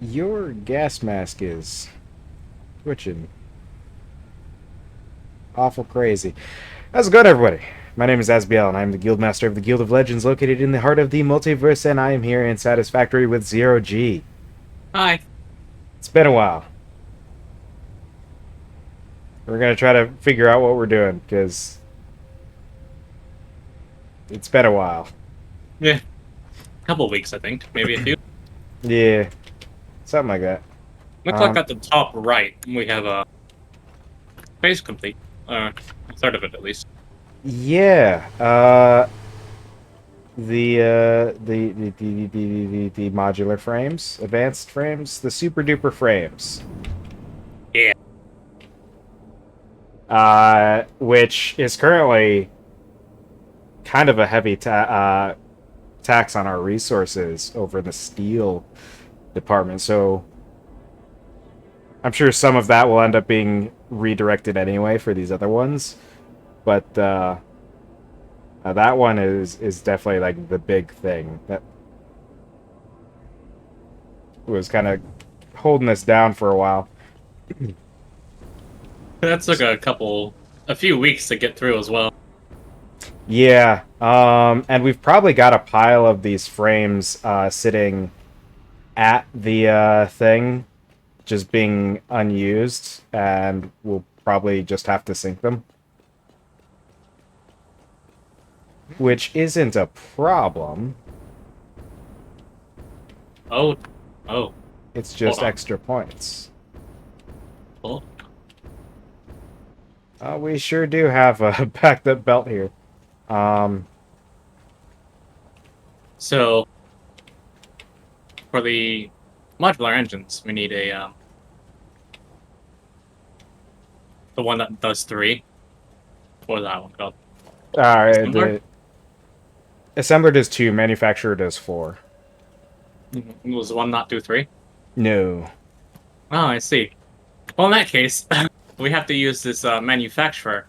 Your gas mask is twitching awful crazy. How's it going, everybody? My name is Asbiel, and I'm the Guildmaster of the Guild of Legends, located in the heart of the multiverse, and I am here in Satisfactory with ZiroGi. Hi. It's been a while. We're gonna try to figure out what we're doing, because it's been a while. Yeah, a couple weeks, I think. Maybe a few. Yeah, something like that. Looks like Um, at the top right, we have a phase complete. A third of it, at least. yeah, the modular frames, advanced frames, the super duper frames. Yeah. Which is currently kind of a heavy tax on our resources over the steel department. So I'm sure some of that will end up being redirected anyway for these other ones. But that one is definitely like the big thing that was kind of holding us down for a while. That took a few weeks to get through as well. Yeah, and we've probably got a pile of these frames sitting at the thing, just being unused, and we'll probably just have to sink them. Which isn't a problem. Oh, oh, It's hold just on. extra points. Hold We sure do have a backed up belt here. Um, So, for the modular engines, we need the one that does three. What is that one called? Alright, Assembler? the assembler does two, manufacturer does four. Was the one not do three? No. Oh, I see. Well, in that case, we have to use this manufacturer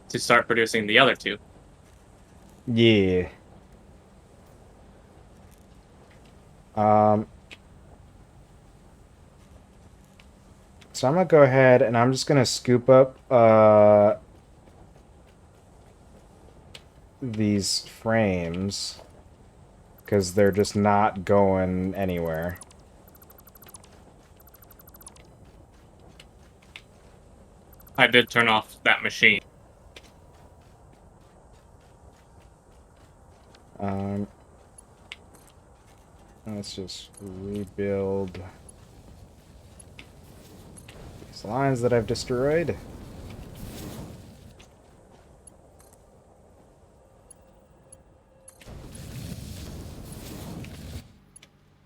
to start producing the other two. Yeah. Um, so I'm gonna go ahead and I'm just gonna scoop up these frames because they're just not going anywhere. I did turn off that machine. Um, let's just rebuild these lines that I've destroyed.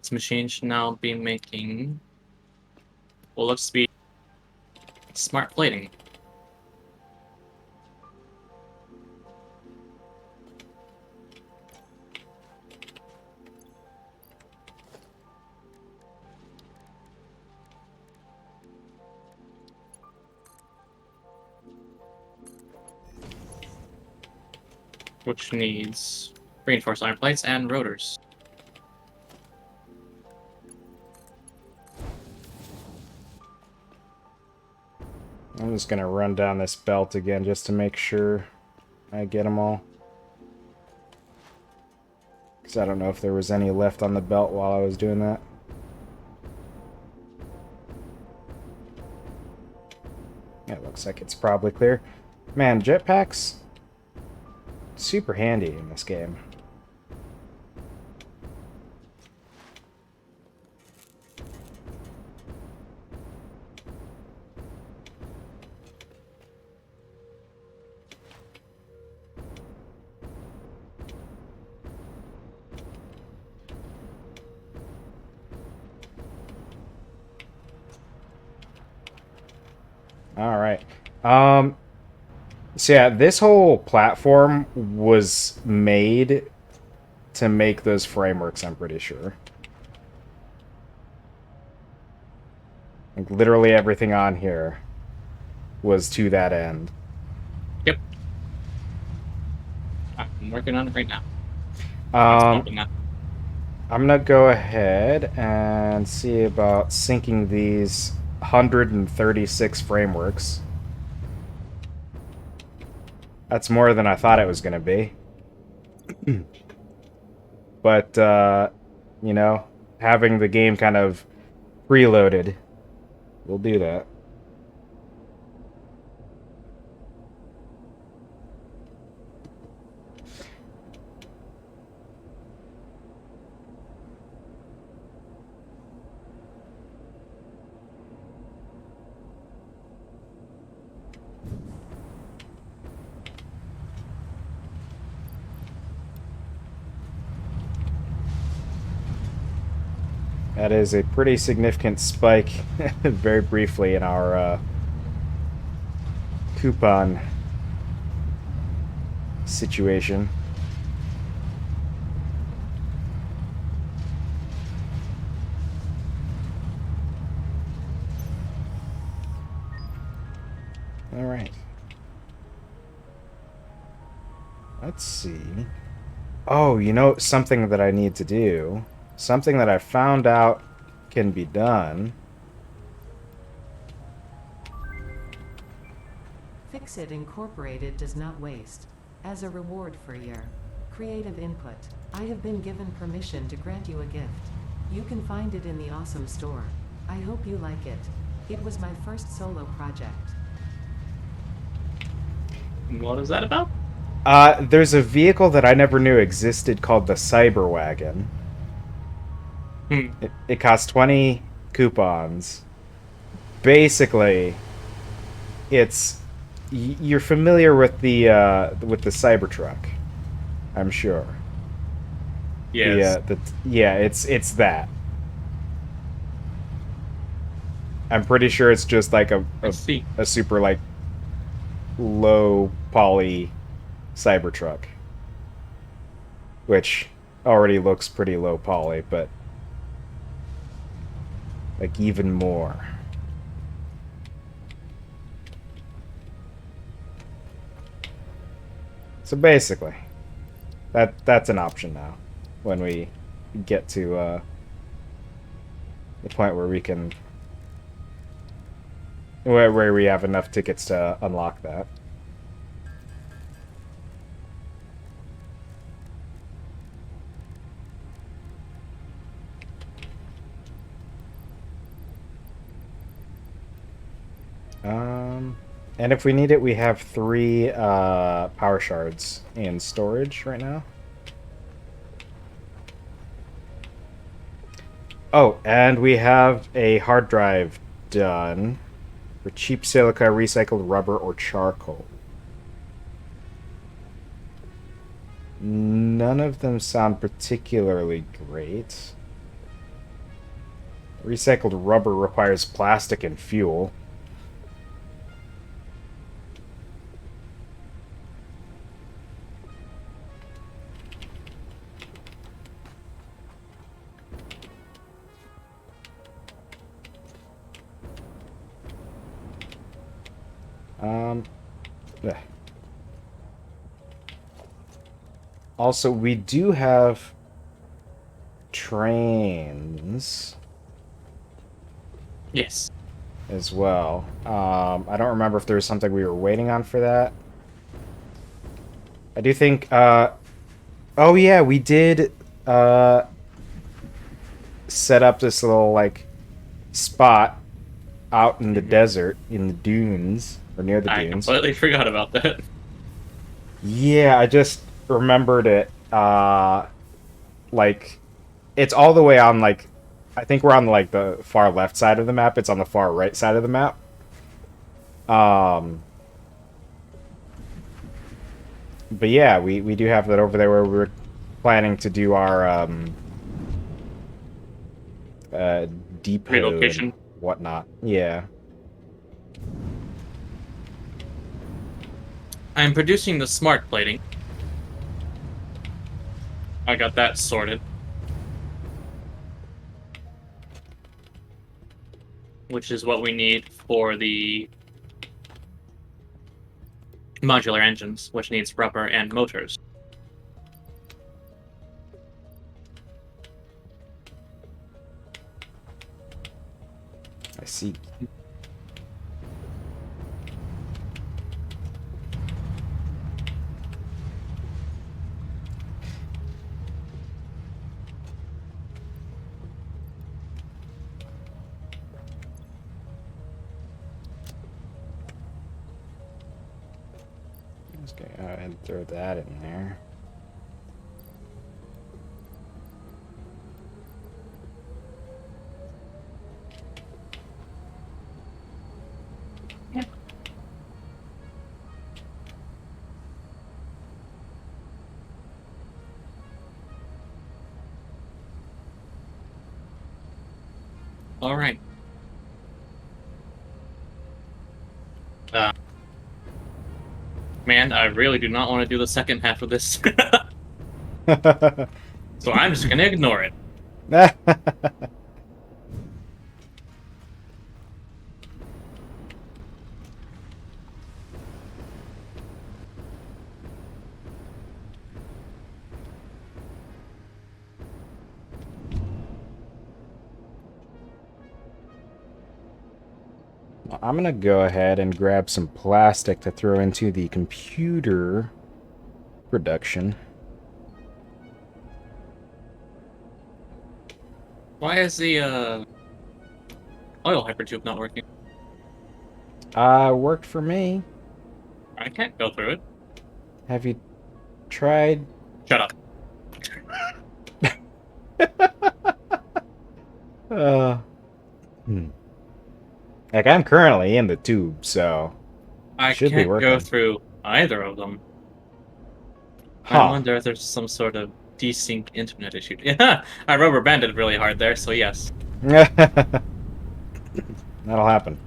This machine should now be making, well, let's be smart plating, which needs reinforced iron plates and rotors. I'm just gonna run down this belt again just to make sure I get them all. Because I don't know if there was any left on the belt while I was doing that. It looks like it's probably clear. Man, jetpacks, super handy in this game. All right. Um, so yeah, this whole platform was made to make those frameworks, I'm pretty sure. Like literally everything on here was to that end. Yep, I'm working on it right now. Not Um, stopping that. I'm gonna go ahead and see about syncing these 136 frameworks. That's more than I thought it was gonna be. But, you know, having the game kind of preloaded will do that. That is a pretty significant spike, very briefly, in our coupon situation. All right. Let's see. Oh, you know, something that I need to do. Something that I found out can be done. Fixit Incorporated does not waste. As a reward for your creative input, I have been given permission to grant you a gift. You can find it in the Awesome Store. I hope you like it. It was my first solo project. What is that about? There's a vehicle that I never knew existed called the Cyber Wagon. It costs 20 coupons. Basically, it's you're familiar with the Cybertruck, I'm sure. Yes. It's that. I'm pretty sure it's just like I see. a super like low poly Cybertruck, which already looks pretty low poly, but like even more. So basically, that's an option now when we get to the point where we can where we have enough tickets to unlock that. And if we need it, we have 3 power shards in storage right now. Oh, and we have a hard drive done for cheap silica, recycled rubber, or charcoal. None of them sound particularly great. Recycled rubber requires plastic and fuel. Ugh. Also, we do have trains Yes. as well. I don't remember if there was something we were waiting on for that. I do think, oh yeah, we did, set up this little, like, spot out in the desert, in the dunes, or near the I dunes. completely forgot about that. Yeah, I just remembered it. Like, it's all the way on, like, I think we're on, like, the far left side of the map. It's on the far right side of the map. But yeah, we do have that over there where we were planning to do our, depot Relocation. and whatnot. Yeah. I'm producing the smart plating. I got that sorted. Which is what we need for the modular engines, which needs rubber and motors. I see. Just go ahead and throw that in there. All right. Man, I really do not want to do the second half of this. So I'm just gonna ignore it. I'm gonna go ahead and grab some plastic to throw into the computer production. Why is the oil hypertube not working? Worked for me. I can't go through it. Have you tried? Shut up. Uh, hmm. Like, I'm currently in the tube, so I should be can't go working. through either of them. I Huh. wonder if there's some sort of desync internet issue. Yeah, I rubber banded really hard there, so yes. That'll happen.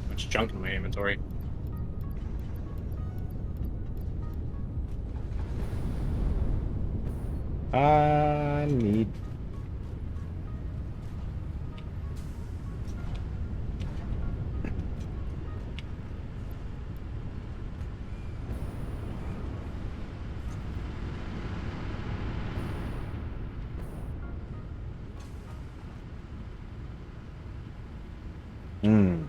Much junk in my inventory. I need. Hmm.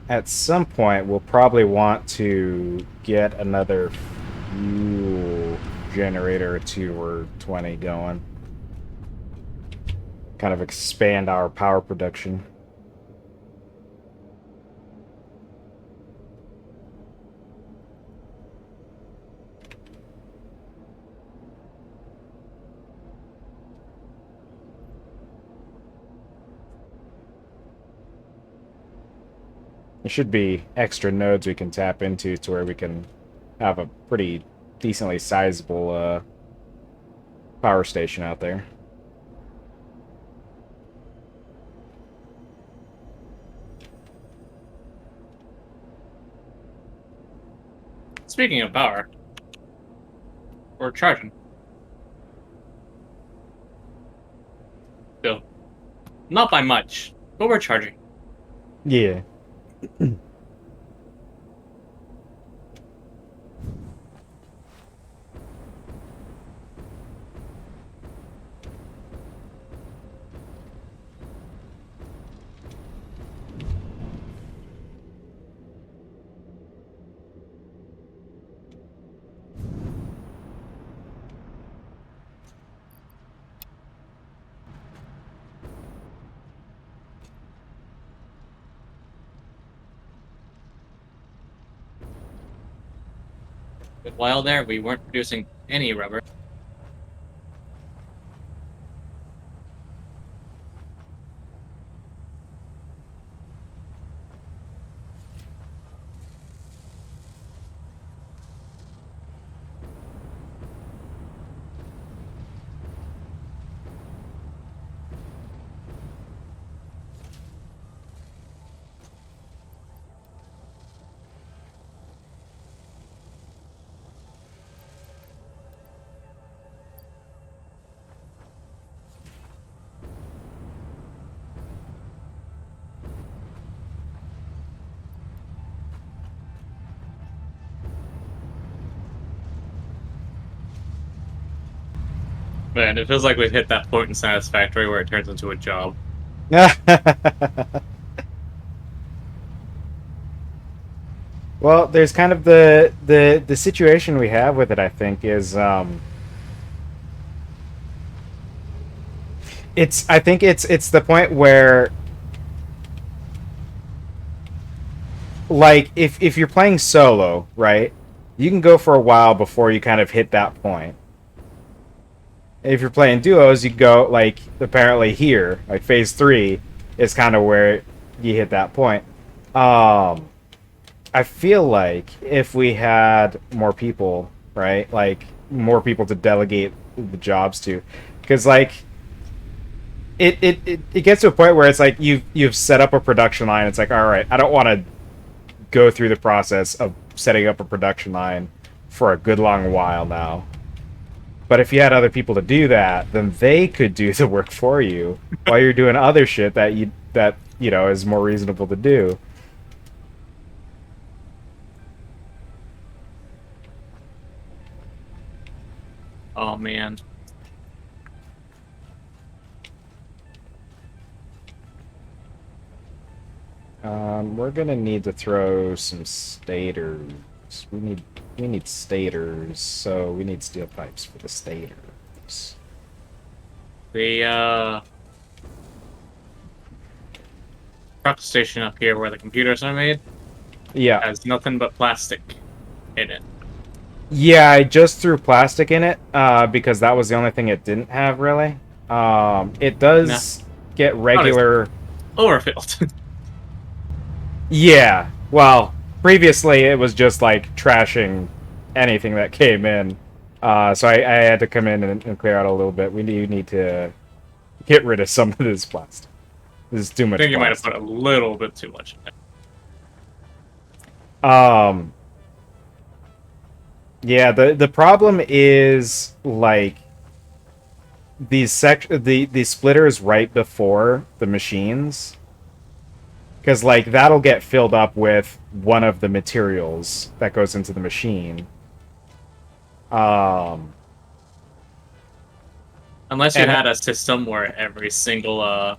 At some point, we'll probably want to get another fuel generator or 2 or 20 going. Kind of expand our power production. There should be extra nodes we can tap into to where we can have a pretty decently sizable power station out there. Speaking of power, we're charging. Still. Not by much, but we're charging. Yeah. But while there, we weren't producing any rubber. Man, it feels like we've hit that point in Satisfactory where it turns into a job. Well, there's kind of the situation we have with it. I think is it's the point where, like, if you're playing solo, right, you can go for a while before you kind of hit that point. If you're playing duos, you go, like, apparently here, like phase 3 is kind of where you hit that point. I feel like if we had more people, right, like more people to delegate the jobs to, because like it gets to a point where it's like you've set up a production line. It's like, all right, I don't want to go through the process of setting up a production line for a good long while now. But if you had other people to do that, then they could do the work for you while you're doing other shit that you know is more reasonable to do. Oh man. We're gonna need to throw some stators. We need stators, so we need steel pipes for the stators. The truck station up here where the computers are made Yeah. has nothing but plastic in it. Yeah, I just threw plastic in it because that was the only thing it didn't have, really. It does get regular... Overfilled. Yeah, well, previously it was just, like, trashing anything that came in. So I had to come in and clear out a little bit. We need to get rid of some of this plastic. This is too much I think you might have plastic. put a little bit too much in there. Yeah, the problem is, like, the splitters right before the machines, because, like, that'll get filled up with one of the materials that goes into the machine. Unless you and had a system where every single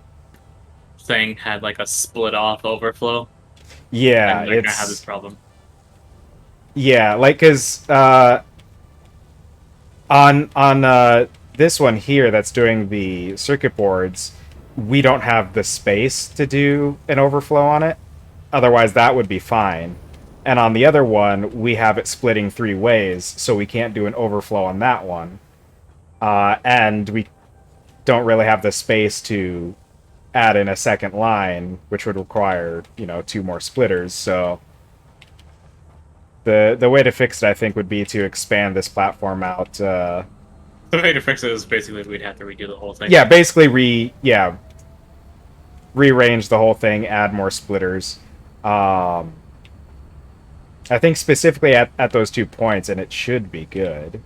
thing had like a split off overflow, yeah, then they're gonna have this problem. Yeah, like, because on this one here that's doing the circuit boards, we don't have the space to do an overflow on it. Otherwise, that would be fine. And on the other one, we have it splitting 3 ways, so we can't do an overflow on that one. And we don't really have the space to add in a second line, which would require, you know, 2 more splitters, so... The way to fix it, I think, would be to expand this platform out. The way to fix it is basically we'd have to redo the whole thing. Yeah, basically rearrange the whole thing, add more splitters. I think specifically at those 2 points, and it should be good.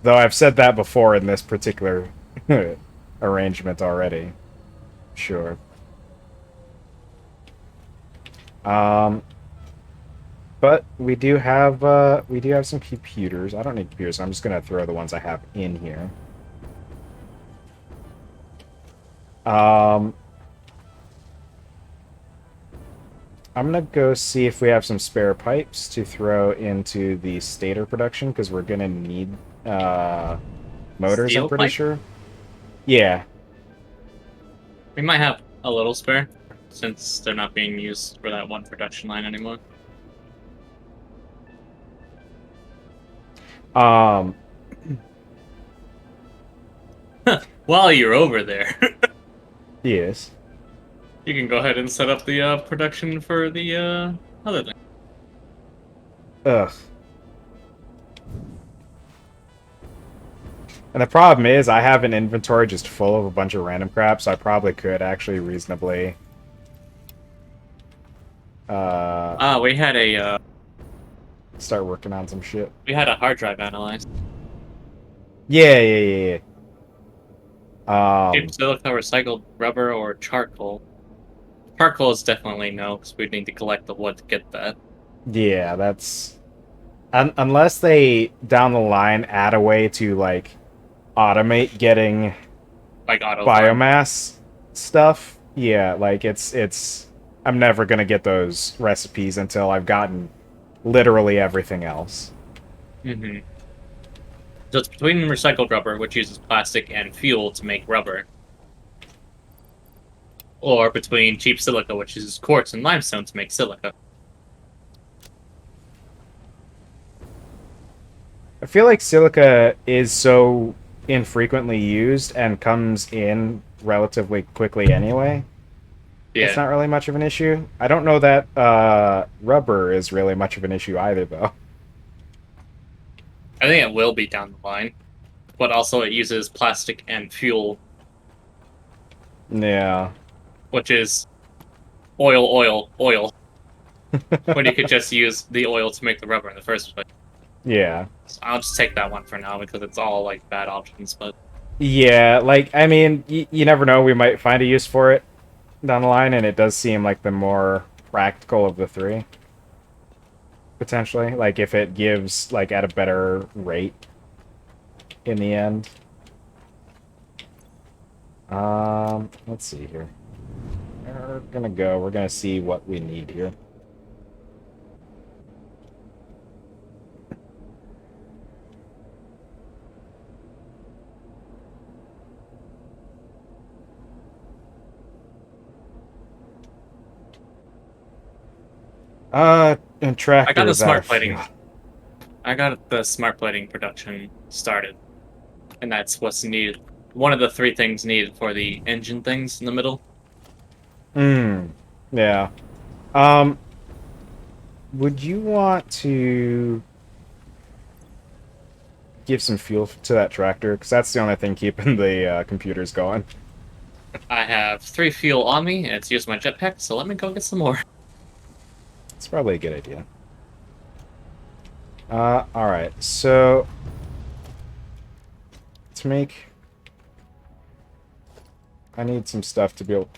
Though I've said that before in this particular arrangement already. Sure. But we do have some computers. I don't need computers, so I'm just gonna throw the ones I have in here. I'm gonna go see if we have some spare pipes to throw into the stator production, because we're gonna need motors, Steel I'm pretty pipe? sure. Yeah. We might have a little spare, since they're not being used for that one production line anymore. While you're over there, Yes. you can go ahead and set up the production for the other thing. Ugh. And the problem is, I have an inventory just full of a bunch of random crap, so I probably could actually reasonably... We had a start working on some shit. hard drive analyzed. Yeah. Cheap silica, recycled rubber, or charcoal. Charcoal is definitely no, because we'd need to collect the wood to get that. Yeah, that's unless they down the line add a way to like automate getting Like auto farm. biomass stuff, yeah, like it's I'm never gonna get those recipes until I've gotten literally everything else. Hmm. So it's between recycled rubber, which uses plastic and fuel to make rubber, or between cheap silica, which uses quartz and limestone to make silica. I feel like silica is so infrequently used and comes in relatively quickly anyway. It's Yeah, not really much of an issue. I don't know that rubber is really much of an issue either, though. I think it will be down the line, but also it uses plastic and fuel, Yeah. which is oil, oil, oil, when you could just use the oil to make the rubber in the first place. Yeah. So I'll just take that one for now because it's all like bad options, but Yeah, like, I mean, you never know. We might find a use for it down the line, and it does seem like the more practical of the three, potentially. Like, if it gives, like, at a better rate in the end. Let's see here. We're gonna go. We're gonna see what we need here. And I got tractor the is out smart of fuel. plating. I got the smart plating production started, and that's what's needed. One of the three things needed for the engine things in the middle. Hmm. Yeah. Um, would you want to give some fuel to that tractor? Because that's the only thing keeping the computers going. I have 3 fuel on me, and it's used my jetpack, so let me go get some more. It's probably a good idea. Alright. So, to make... I need some stuff to be able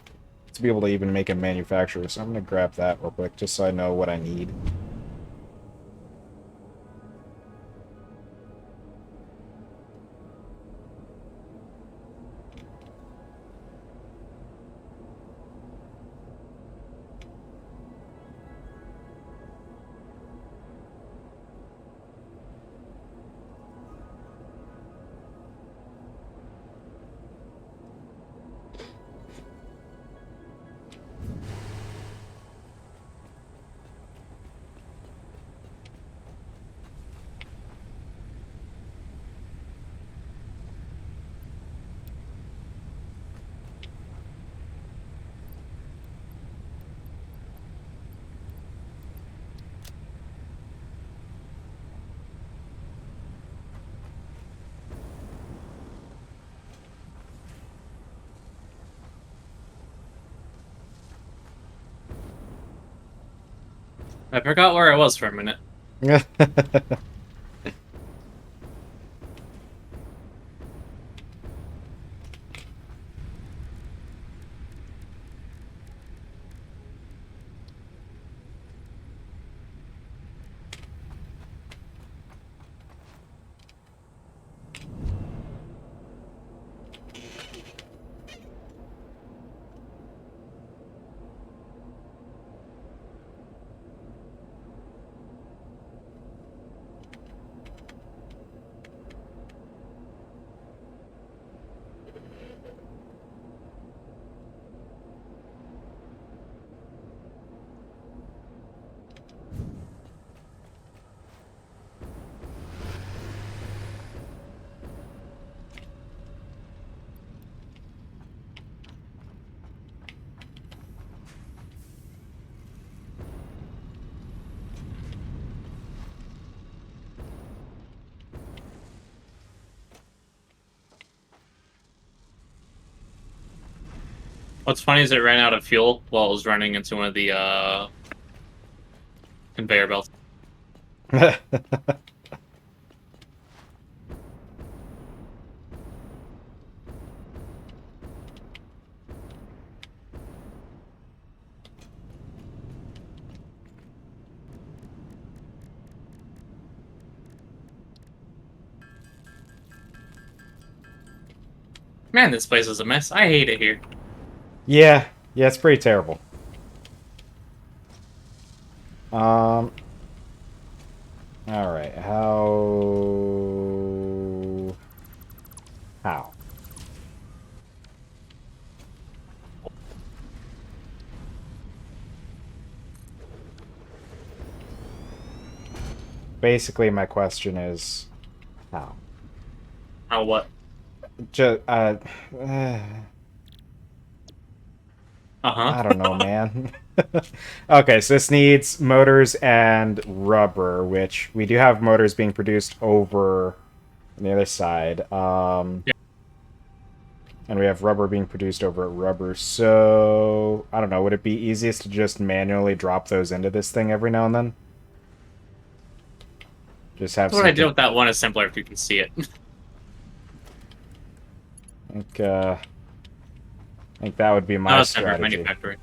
to even make a manufacturer, so I'm gonna grab that real quick, just so I know what I need. I forgot where I was for a minute. What's funny is it ran out of fuel while it was running into one of the conveyor belts. Man, this place is a mess. I hate it here. Yeah, it's pretty terrible. All right, how? Basically, my question is, how? How what? Just, Uh-huh. I don't know, man. Okay, so this needs motors and rubber, which we do have motors being produced over on the other side. Yeah. And we have rubber being produced over at rubber. So, I don't know, would it be easiest to just manually drop those into this thing every now and then? Just have That's what I did something. with that one assembler, if you can see it. I think that would be my Assembler, strategy. manufacturing.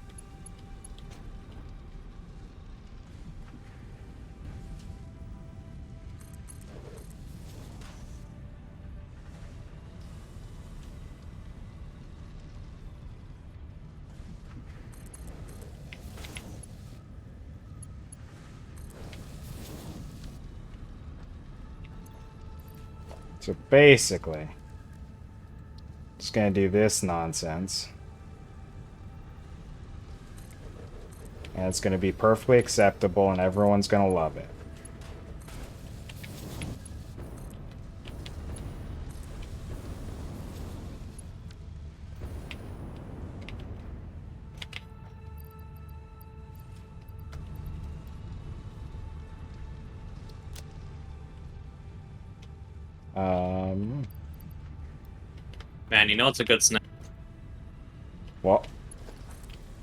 So basically, just gonna do this nonsense. And it's gonna be perfectly acceptable and everyone's gonna love it. Um, Man, you know it's a good snack. well,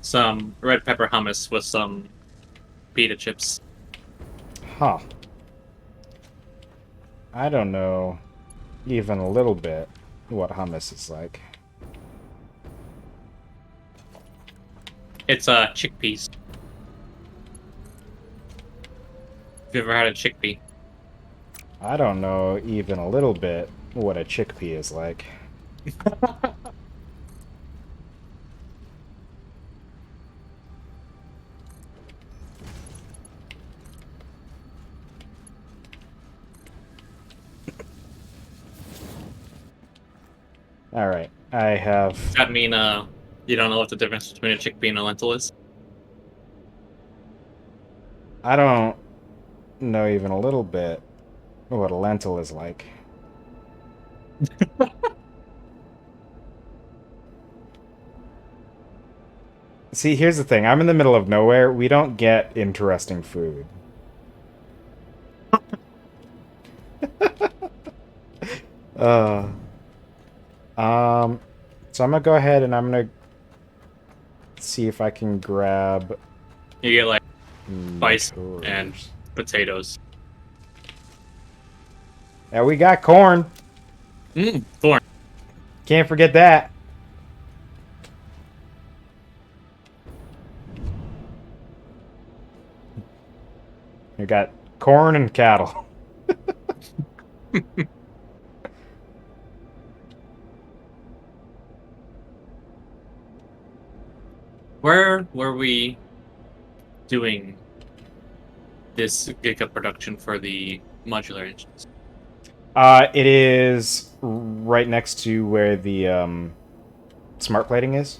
Some red pepper hummus with some pita chips. huh. I don't know even a little bit what hummus is like. It's chickpeas. Have you ever had a chickpea? I don't know even a little bit what a chickpea is like. Alright, I have... Does that mean you don't know what the difference between a chickpea and a lentil is? I don't know even a little bit what a lentil is like. See, here's the thing. I'm in the middle of nowhere. We don't get interesting food. Uh, so I'm gonna go ahead and I'm gonna see if I can grab You get like spice motors. and potatoes. Yeah, we got corn. Corn. Can't forget that. We got corn and cattle. Where were we doing this giga production for the modular engines? It is right next to where the smart plating is.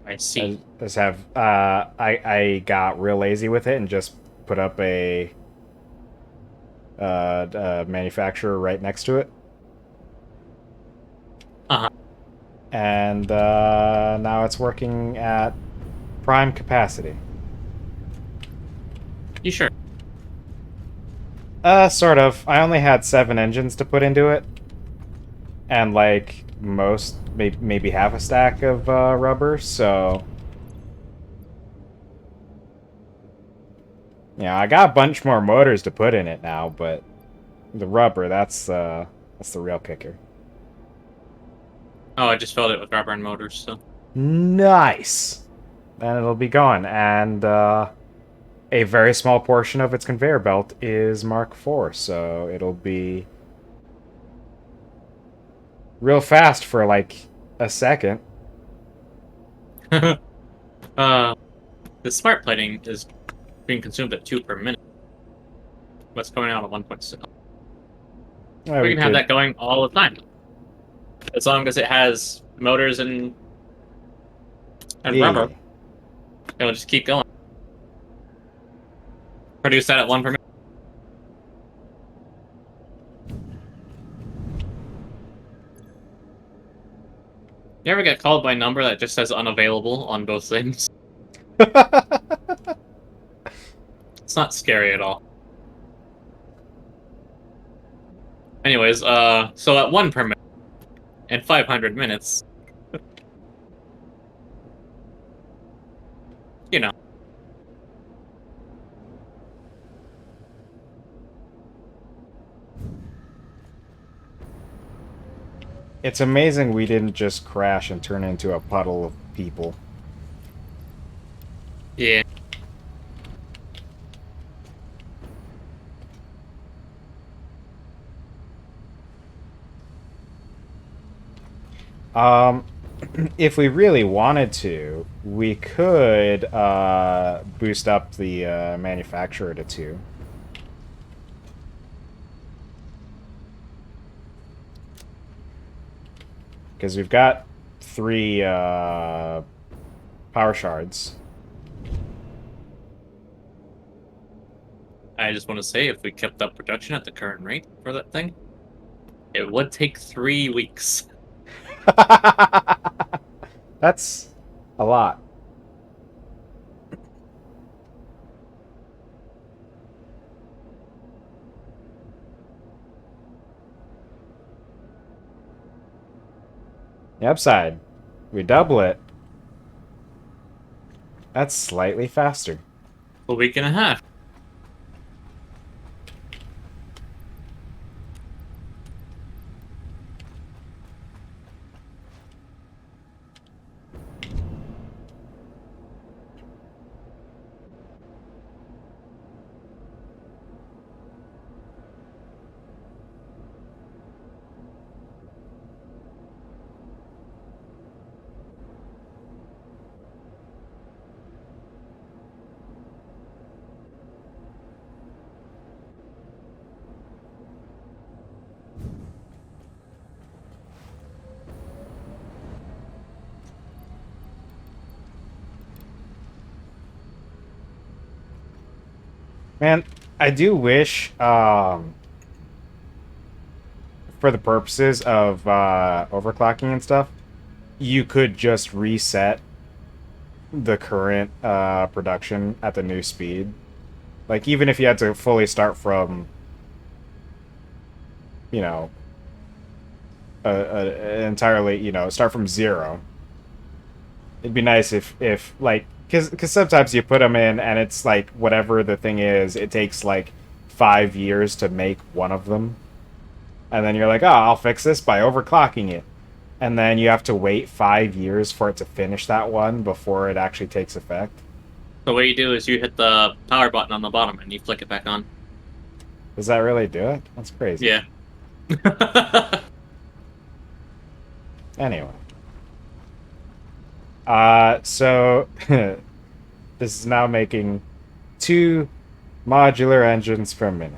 I see. Just have I got real lazy with it and just put up a manufacturer right next to it. Uh-huh. And now it's working at prime capacity. You sure? Sort of. I only had 7 engines to put into it. And, like, maybe half a stack of rubber, so... Yeah, I got a bunch more motors to put in it now, but the rubber, that's the real kicker. Oh, I just filled it with rubber and motors, so. Nice! Then it'll be gone, and a very small portion of its conveyor belt is Mark IV, so it'll be real fast for like a second. uh, the smart plating is being consumed at 2 per minute. What's coming out at 1.6? Yeah, We we can have could. that going all the time, as long as it has motors and Yeah. rubber. It'll just keep going. Produce that at 1 per minute. You ever get called by a number that just says unavailable on both things? It's not scary at all. Anyways, so at 1 per minute and 500 minutes, you know. It's amazing we didn't just crash and turn into a puddle of people. Yeah. Um, if we really wanted to, we could boost up the manufacturer to 2. Because we've got 3 power shards. I just want to say, if we kept up production at the current rate for that thing, it would take 3 weeks. That's a lot. The upside, we double it. That's slightly faster. A week and a half. Man, I do wish, for the purposes of overclocking and stuff, you could just reset the current production at the new speed. Like, even if you had to fully start from, you know, entirely, start from 0. It'd be nice if like, because sometimes you put them in and it's like whatever the thing is, it takes like 5 years to make one of them, and then you're like, oh, I'll fix this by overclocking it, and then you have to wait 5 years for it to finish that one before it actually takes effect. So what you do is you hit the power button on the bottom and you flick it back on. Does that really do it? That's crazy. Yeah. Anyway. So this is now making 2 modular engines per minute.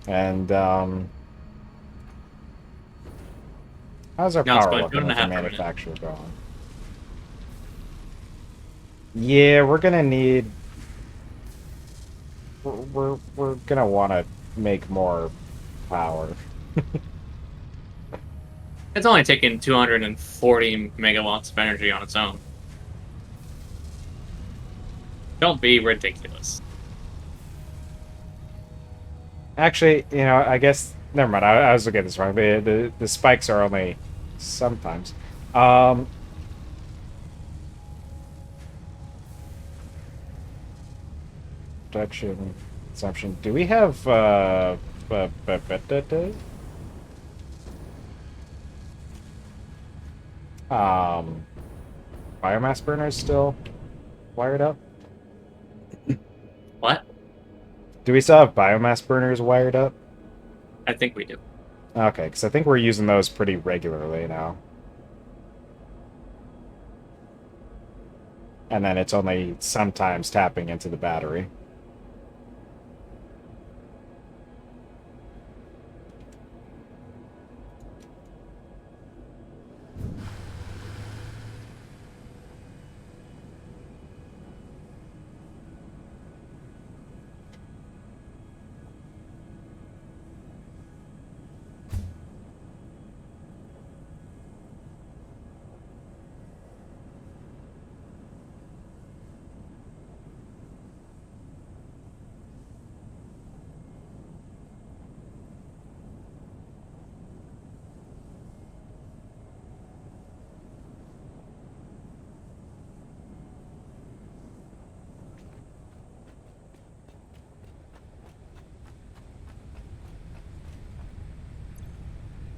And, how's our Now it's power going looking 2.5 with the per minute. manufacturer going? Yeah, we're gonna need... We're gonna want to make more power. It's only taking 240 megawatts of energy on its own. Don't be ridiculous. Actually, I guess... Never mind, I was looking at this wrong. The spikes are only sometimes. Production, consumption. Do we have, biomass burners still wired up? What? Do we still have biomass burners wired up? I think we do. Okay, because I think we're using those pretty regularly now. And then it's only sometimes tapping into the battery.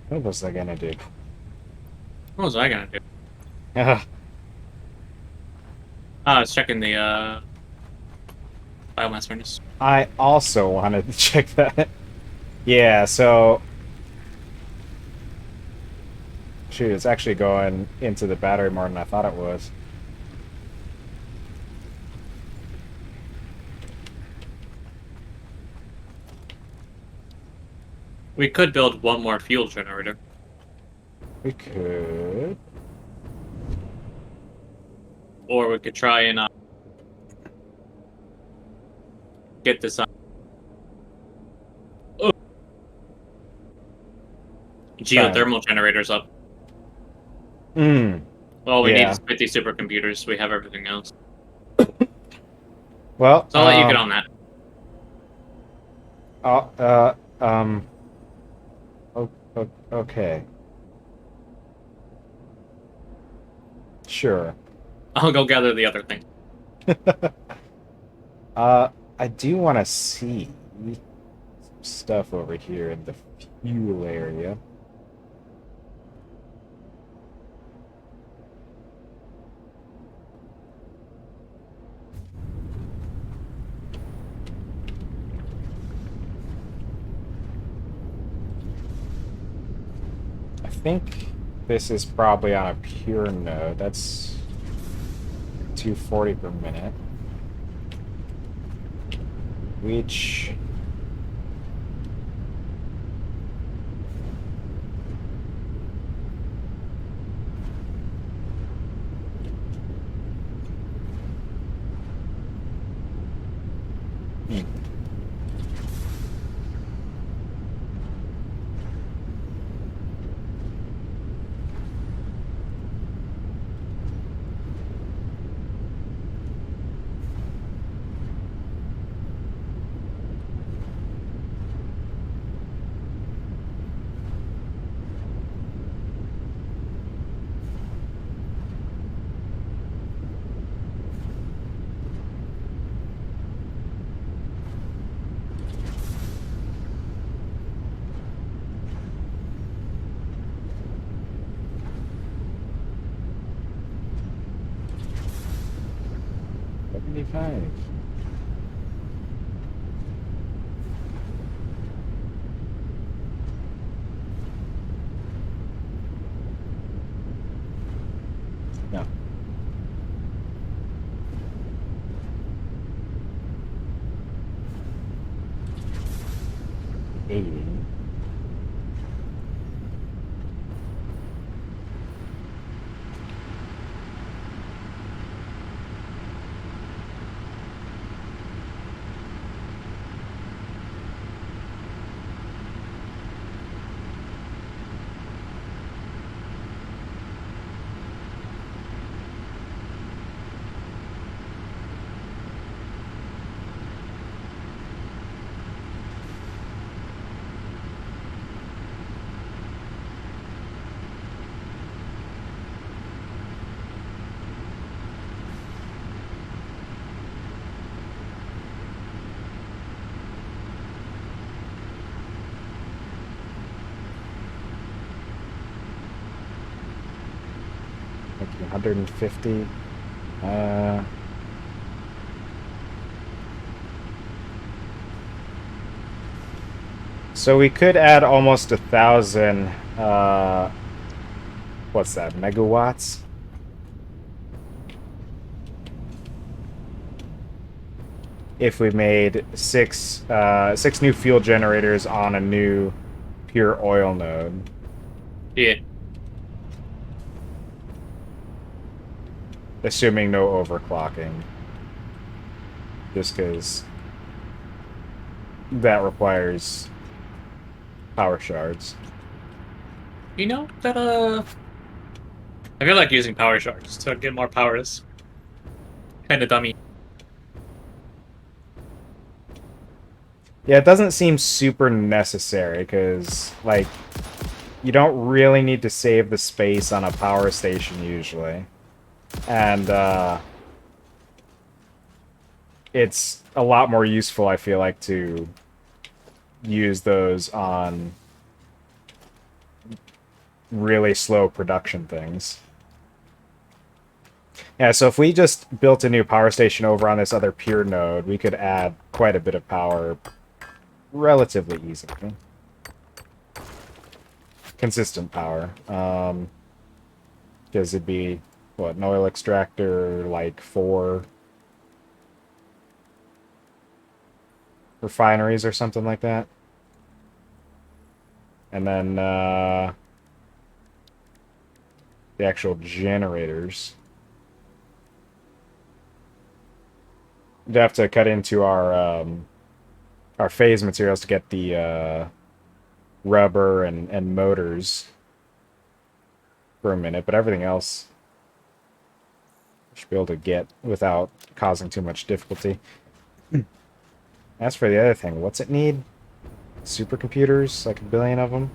What was I gonna do? What was I gonna do? Ugh, I was checking the biomass furnace. I also wanted to check that. Yeah, so... Shoot, it's actually going into the battery more than I thought it was. We could build one more fuel generator. We could... Or we could try and get this geothermal generators up. Hmm. All we need Yeah. is 50 supercomputers. We have everything else. Well, So I'll let you get on that. Okay. Sure. I'll go gather the other thing. I do want to see some stuff over here in the fuel area. I think this is probably on a pure node. That's 240 per minute. Which... Hmm. $75. No. 80. Okay, 150. Uh... So we could add almost 1,000. What's that? Megawatts. If we made six new fuel generators on a new pure oil node. Yeah. Assuming no overclocking. Just because that requires power shards. You know that I feel like using power shards to get more power is kind of dummy. Yeah, it doesn't seem super necessary because, like, you don't really need to save the space on a power station usually. And, it's a lot more useful, I feel like, to use those on really slow production things. Yeah, so if we just built a new power station over on this other pure node, we could add quite a bit of power relatively easily. Consistent power. Because it'd be, what, an oil extractor, like 4 refineries or something like that. And then, the actual generators. We'd have to cut into our phase materials to get the rubber and motors for a minute, but everything else we should be able to get without causing too much difficulty. As for the other thing, what's it need? Supercomputers, like 1 billion of them?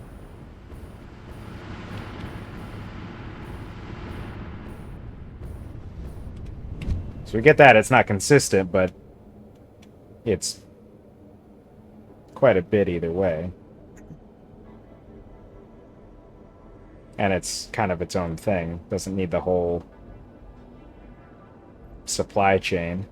So we get that, it's not consistent, but it's quite a bit either way. And it's kind of its own thing. Doesn't need the whole supply chain.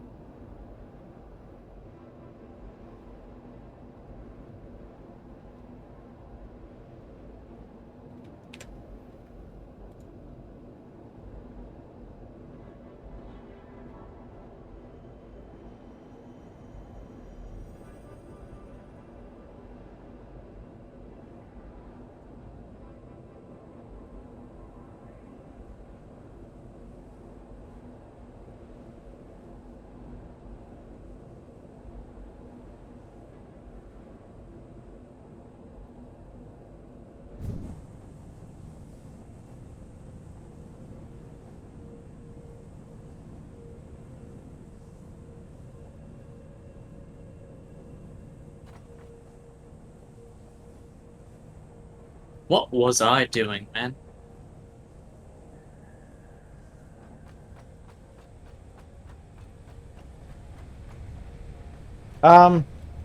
What was I doing, man?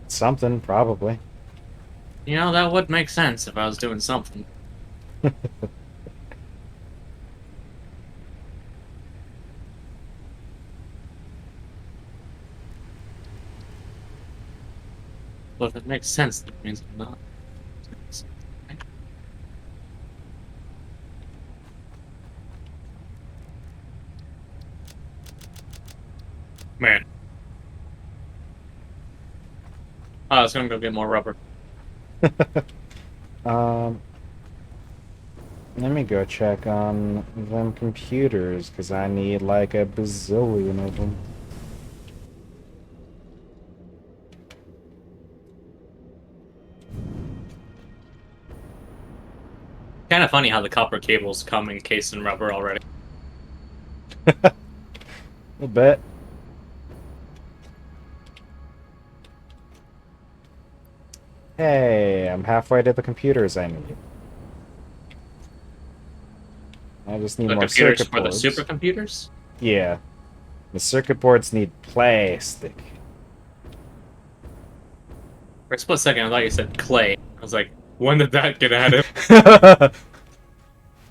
Something, probably. You know, that would make sense if I was doing something. But if it makes sense, that means I'm not. Man. I was gonna go get more rubber. Um, Let me go check on them computers, because I need like a bazillion of them. Kind of funny how the copper cables come encased in rubber already. A bit. Hey, I'm halfway to the computers I need. I just need The more computers circuit for the boards. supercomputers? Yeah. The circuit boards need plastic. For a split second, I thought you said clay. I was like, when did that get added?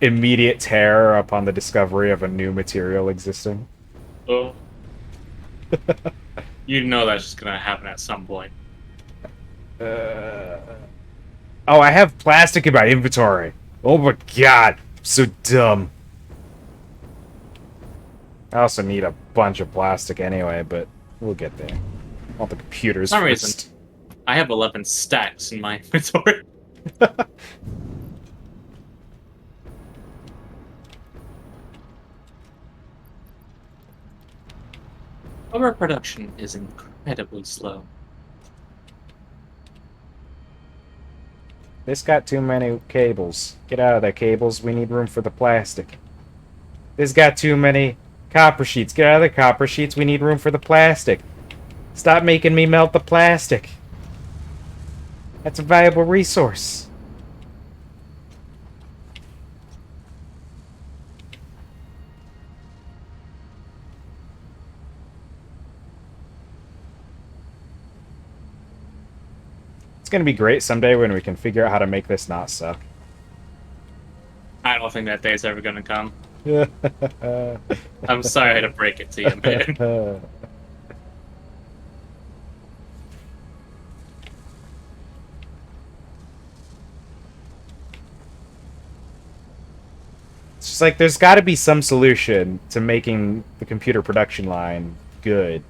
Immediate terror upon the discovery of a new material existing. Oh. You know that's just gonna happen at some point. Oh, I have plastic in my inventory. Oh my god. I'm so dumb. I also need a bunch of plastic anyway, but we'll get there. I want the computers For some first. reason, I have 11 stacks in my inventory. Overproduction is incredibly slow. This got too many cables. Get out of there, cables. We need room for the plastic. This got too many copper sheets. Get out of the copper sheets. We need room for the plastic. Stop making me melt the plastic. That's a valuable resource. It's gonna be great someday when we can figure out how to make this not suck. I don't think that day's ever gonna come. I'm sorry to break it to you, man. It's just like there's got to be some solution to making the computer production line good.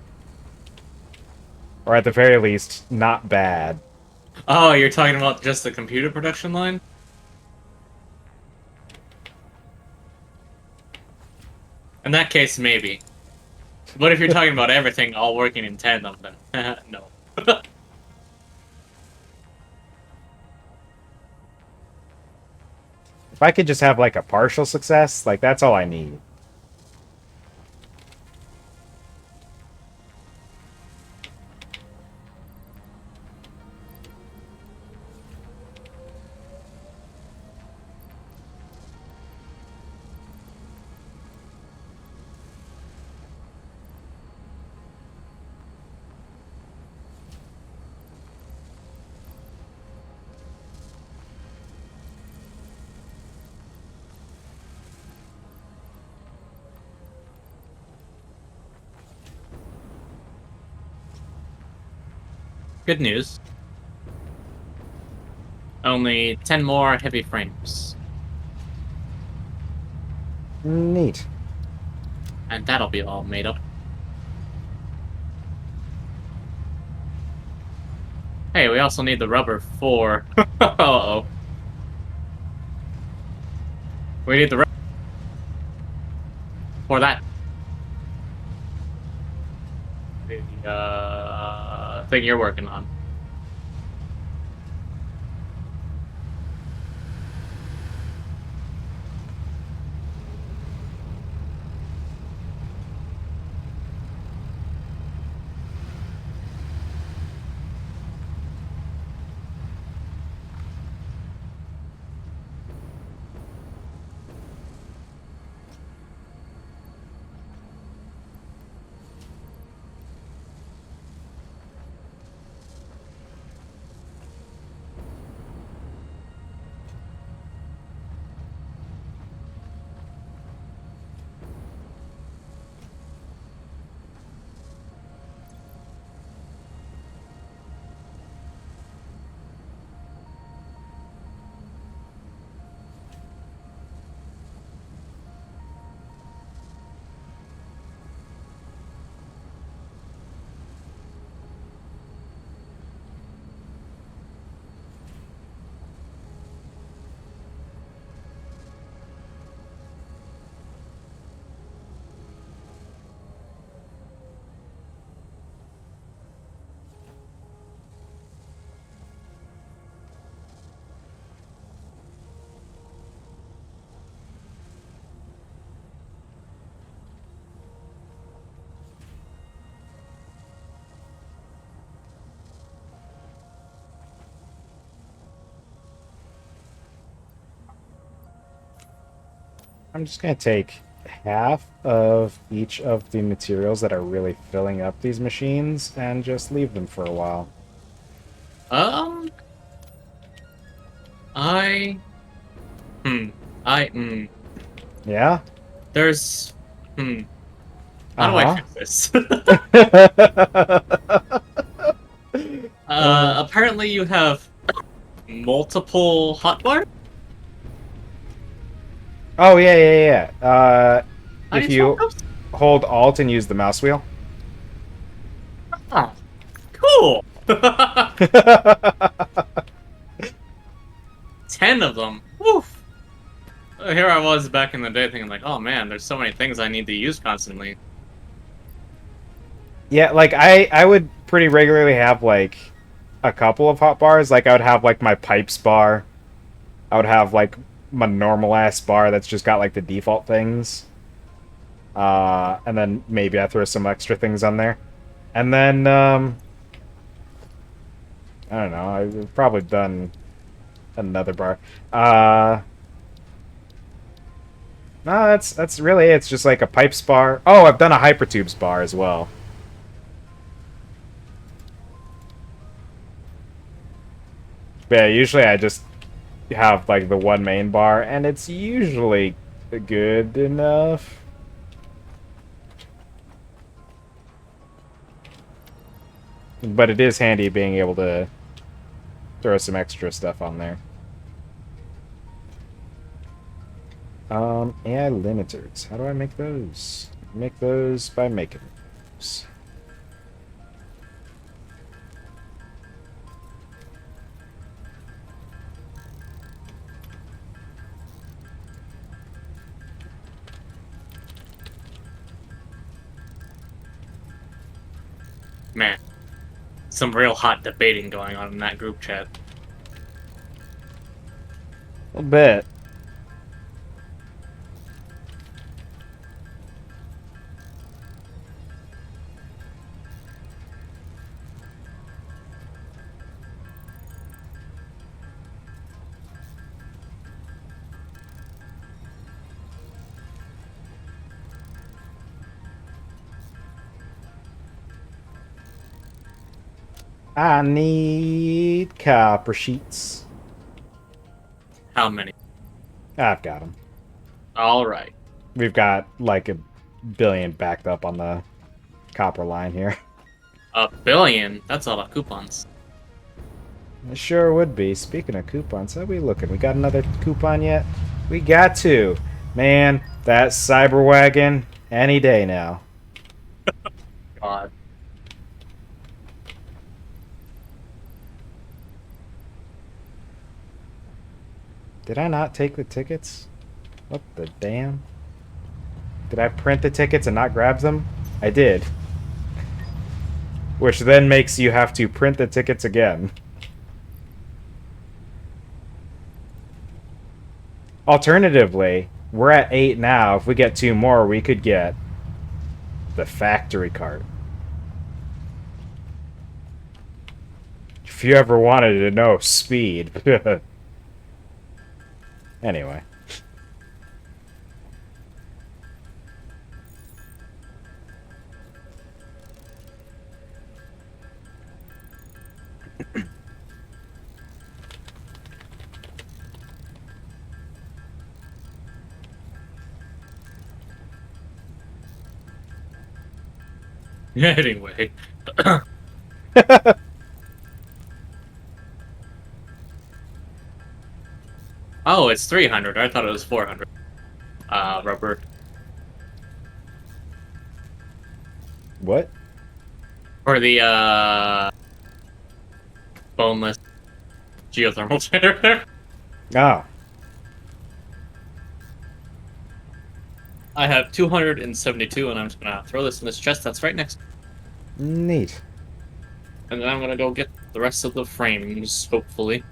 Or at the very least, not bad. Oh, you're talking about just the computer production line? In that case, maybe. But if you're talking about everything all working in tandem, then no. If I could just have like a partial success, like that's all I need. Good news. Only 10 more heavy frames. Neat. And that'll be all made up. Hey, we also need the rubber for... Uh-oh. We need the rubber for that. The thing you're working on. I'm just gonna take half of each of the materials that are really filling up these machines and just leave them for a while. Um, I... Yeah? There's... How do I fix this? Apparently you have multiple hotbar? Oh, yeah. How do If you swap you those? hold Alt and use the mouse wheel. Oh, cool. 10 of them. Woof. Here I was back in the day thinking like, oh man, there's so many things I need to use constantly. Yeah, like I would pretty regularly have like a couple of hot bars. Like I would have like my pipes bar. I would have like my normal ass bar that's just got like the default things. And then maybe I throw some extra things on there. And then I don't know, I've probably done another bar. No, that's really it. It's just like a pipes bar. Oh, I've done a hypertubes bar as well. But yeah, usually I just have like the one main bar, and it's usually good enough. But it is handy being able to throw some extra stuff on there. AI limiters. How do I make those? Make those by making those. Man, some real hot debating going on in that group chat. A little bit. I need copper sheets. How many? I've got them. All right. We've got like a billion backed up on the copper line here. 1 billion? That's a lot of coupons. It sure would be. Speaking of coupons, how we looking? We got another coupon yet? We got to. Man, that cyber wagon any day now. God. Did I not take the tickets? What the damn? Did I print the tickets and not grab them? I did. Which then makes you have to print the tickets again. Alternatively, we're at 8 now. If we get 2 more, we could get the factory cart. If you ever wanted to know speed. Anyway. Anyway. Oh, it's 300. I thought it was 400. Rubber. What? For the, boneless geothermal generator. Oh. I have 272, and I'm just gonna throw this in this chest that's right next. Neat. And then I'm gonna go get the rest of the frames, hopefully.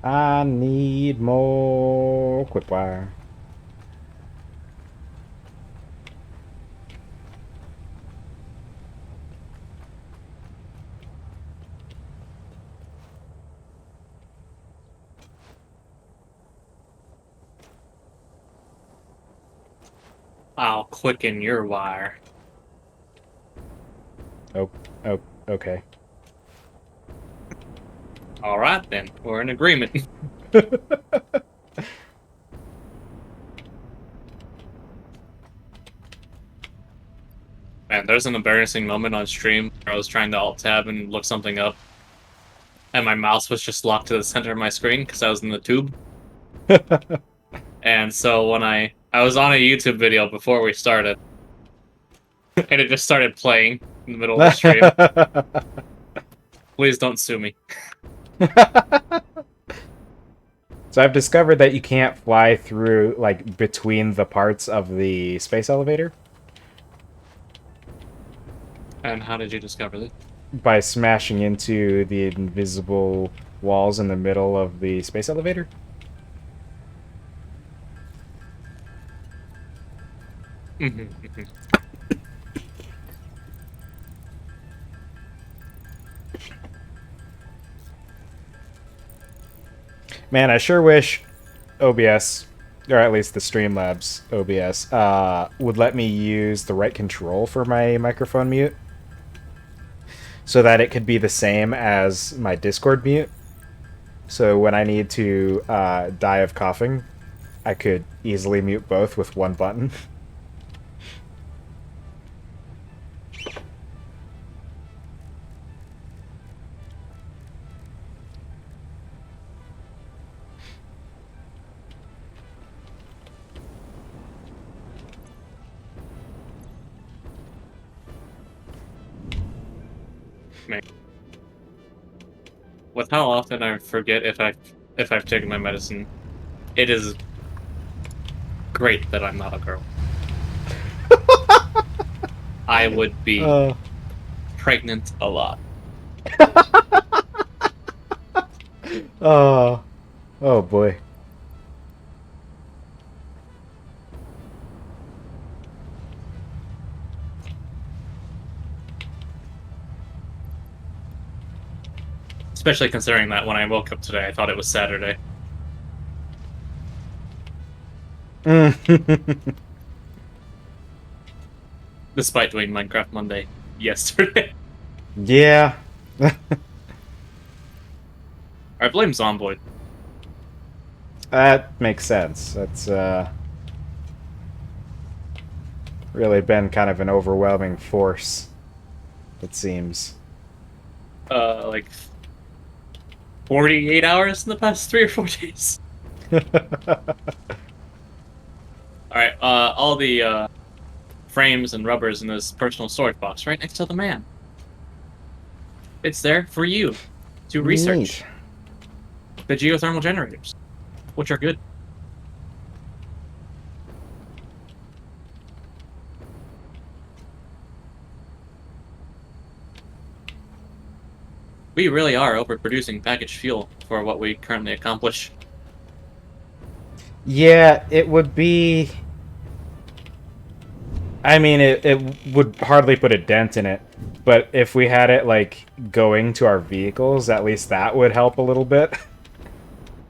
I need more quick wire. I'll quicken your wire. Oh, Okay. All right, then. We're in agreement. Man, there's an embarrassing moment on stream where I was trying to alt-tab and look something up, and my mouse was just locked to the center of my screen because I was in the tube. And so when I was on a YouTube video before we started, and it just started playing in the middle of the stream. Please don't sue me. So I've discovered that you can't fly through, like, between the parts of the space elevator And how did you discover this? by smashing into the invisible walls in the middle of the space elevator. Man, I sure wish OBS, or at least the Streamlabs OBS, would let me use the right control for my microphone mute, so that it could be the same as my Discord mute. So when I need to die of coughing, I could easily mute both with one button. Man. With how often I forget if I've taken my medicine, it is great that I'm not a girl. I would be pregnant a lot. Oh, oh boy. Especially considering that when I woke up today, I thought it was Saturday. Despite doing Minecraft Monday yesterday. Yeah. I blame Zomboid. That makes sense. That's really been kind of an overwhelming force, it seems. Like 48 hours in the past 3 or 4 days. Alright, all the frames and rubbers in this personal storage box right next to the man. It's there for you to research the geothermal generators, which are good. We really are overproducing packaged fuel for what we currently accomplish. Yeah, it would be... I mean, it would hardly put a dent in it, but if we had it, like, going to our vehicles, at least that would help a little bit.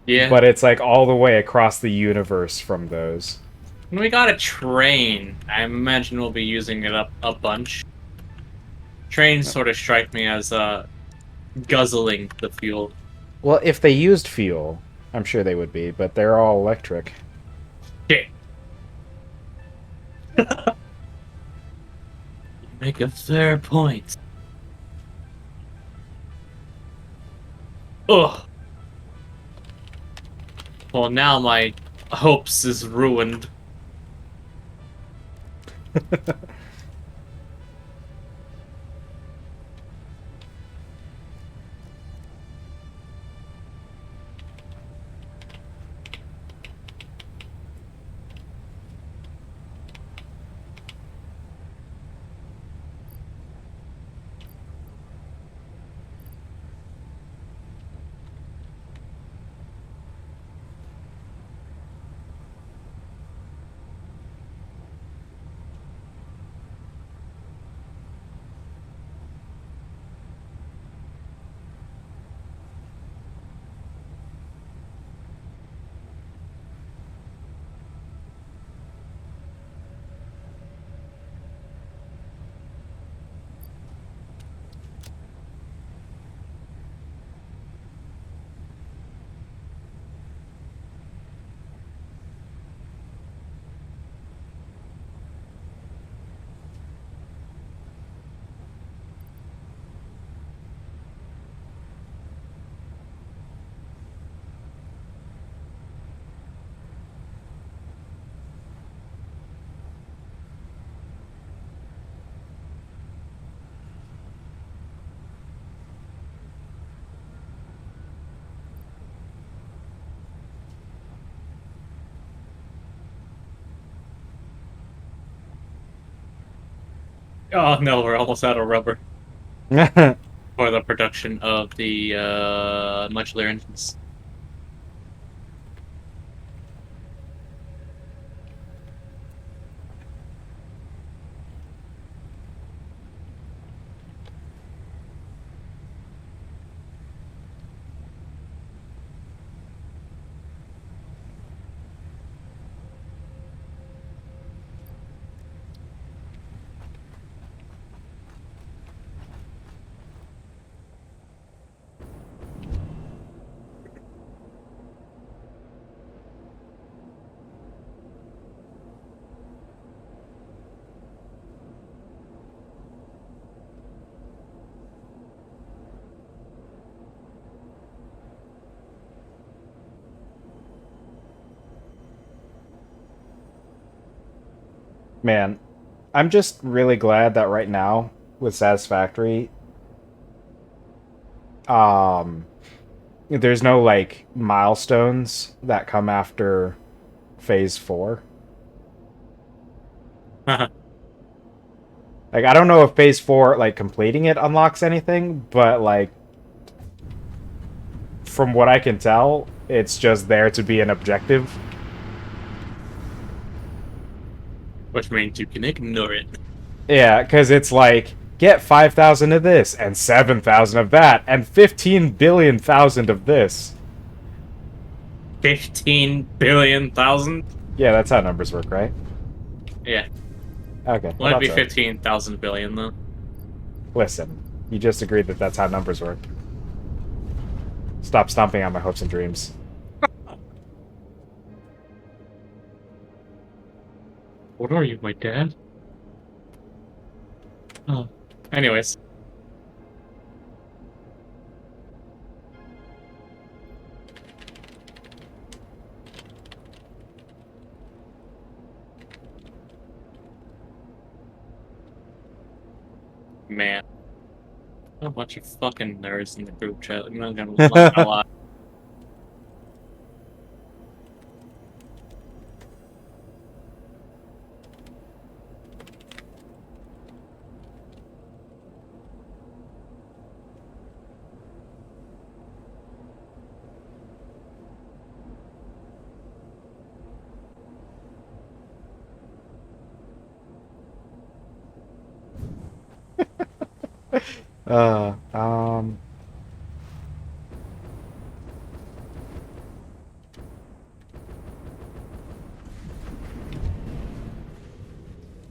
Yeah. But it's, like, all the way across the universe from those. When we got a train, I imagine we'll be using it up a bunch. Trains sort of strike me as, guzzling the fuel. Well, if they used fuel, I'm sure they would be, but they're all electric. Shit. You make a fair point. Ugh. Well, now my hopes is ruined. Oh no, we're almost out of rubber for the production of the modular engines. Man, I'm just really glad that right now with Satisfactory, um, there's no like milestones that come after phase 4. Like I don't know if phase 4 like completing it unlocks anything, but like from what I can tell, it's just there to be an objective. Which means you can ignore it. Yeah, because it's like get 5,000 of this and 7,000 of that and 15 billion thousand of this. 15 billion thousand? Yeah, that's how numbers work, right? Yeah. Okay. Well, it'd be so. 15,000 billion, though. Listen, you just agreed that that's how numbers work. Stop stomping on my hopes and dreams. What are you, my dad? Oh. Anyways. Man. A bunch of fucking nerds in the group chat. I'm not gonna lie. uh, um...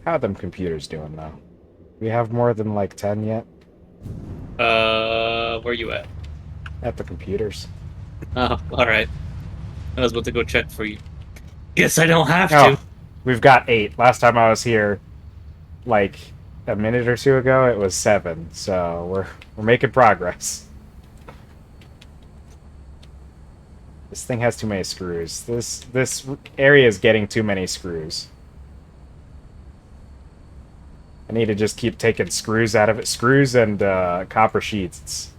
How are them computers doing, though? We have more than, like, 10 yet? Where you at? At the computers. Oh, alright. I was about to go check for you. Guess I don't have Oh, to. we've got 8. Last time I was here, like, a minute or two ago, it was 7. So, we're making progress. This thing has too many screws. This area is getting too many screws. I need to just keep taking screws out of it. Screws and copper sheets.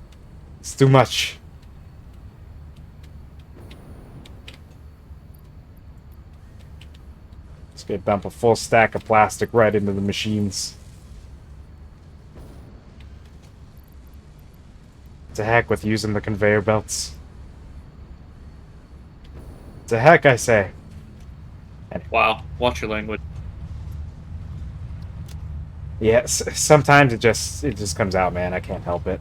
It's too much. Just gonna dump a full stack of plastic right into the machines. To heck with using the conveyor belts. To heck, I say. Wow, watch your language. Yes, sometimes it just comes out, man. I can't help it.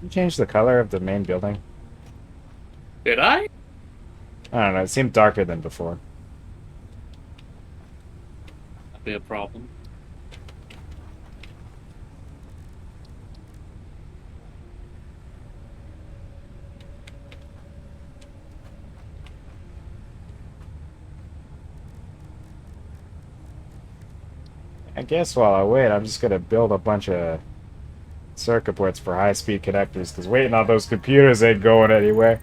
You changed the color of the main building? Did I? I don't know, it seemed darker than before. That'd be a problem. I guess while I wait, I'm just gonna build a bunch of circuit boards for high-speed connectors, because waiting on those computers ain't going anywhere.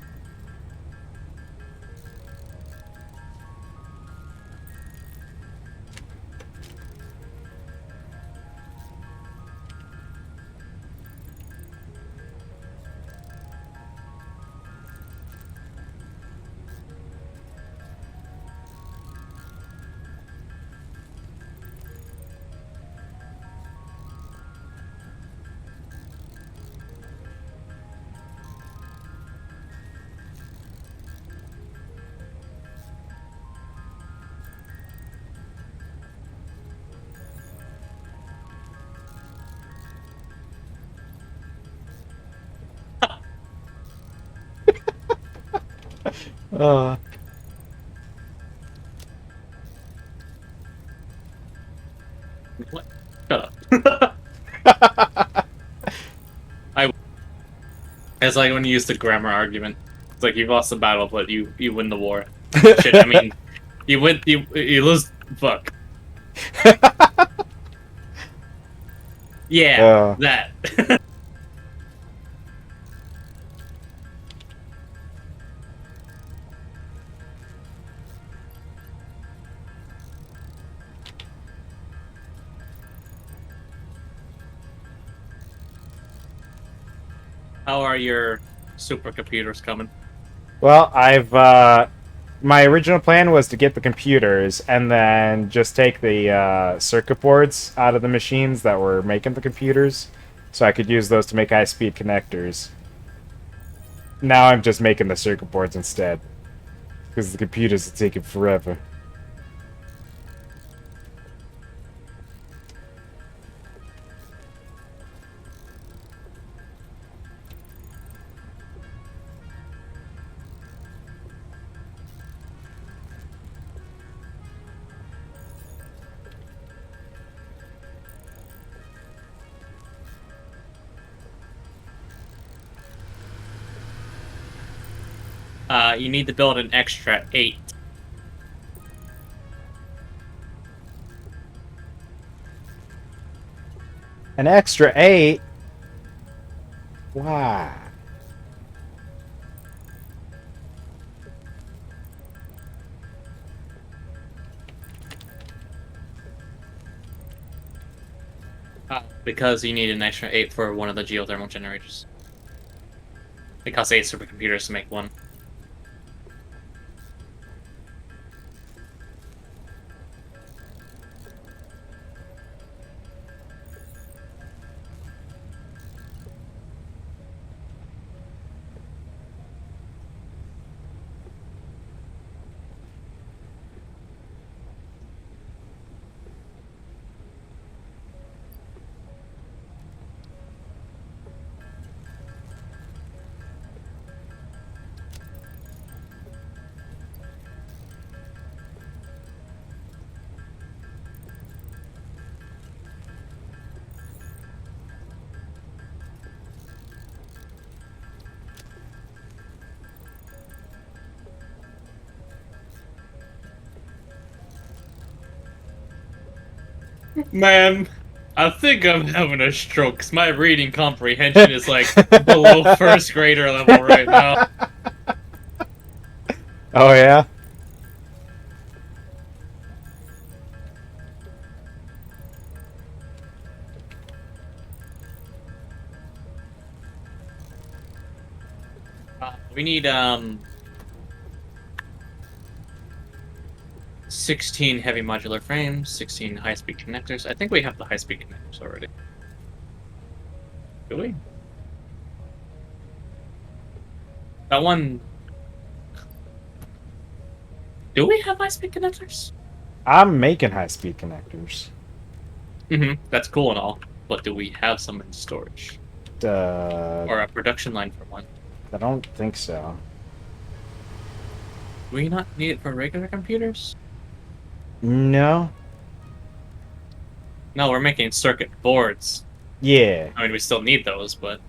Uh, What? Shut up. I. It's like when you use the grammar argument. It's like you've lost the battle, but you win the war. Shit. I mean, you win. You lose. Fuck. Yeah. uh, That. How are your supercomputers coming? well, my original plan was to get the computers and then just take the circuit boards out of the machines that were making the computers, so I could use those to make high-speed connectors. Now I'm just making the circuit boards instead, because the computers are taking forever. You need to build an extra 8. An extra 8? Why? Because you need an extra 8 for one of the geothermal generators. It costs 8 supercomputers to make one. Man, I think I'm having a stroke, 'cause my reading comprehension is like below first grader level right now. Oh yeah? We need 16 heavy modular frames, 16 high-speed connectors. I think we have the high-speed connectors already. Do we? That one... Do we have high-speed connectors? I'm making high-speed connectors. Mm-hmm. That's cool and all. But do we have some in storage? Or a production line for one? I don't think so. Do we not need it for regular computers? No? No, we're making circuit boards. Yeah. I mean, we still need those, but...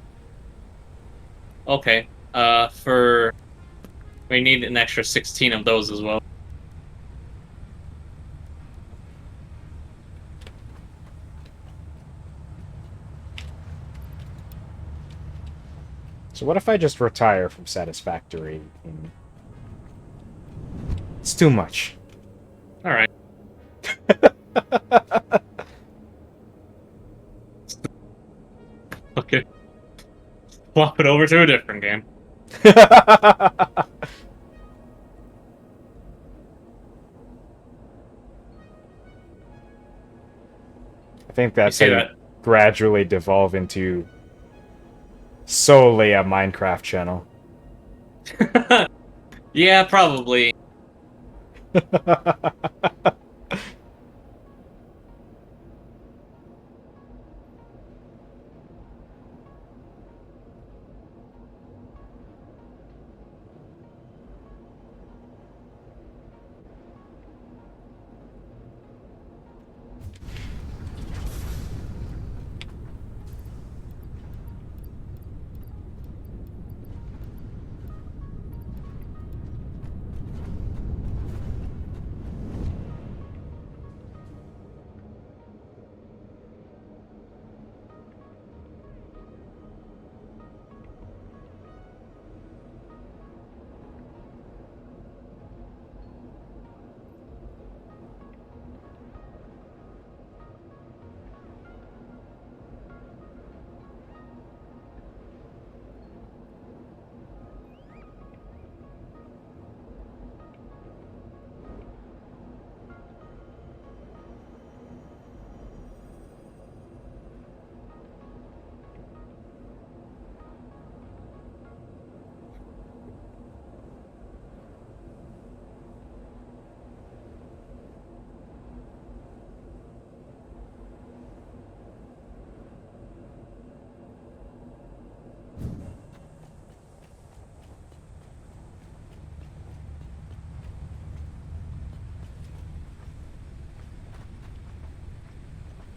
Okay. We need an extra 16 of those as well. So what if I just retire from Satisfactory? It's too much. All right. Okay. Swap it over to a different game. I think You that's say a gradually devolve into solely a Minecraft channel. that. Yeah, probably.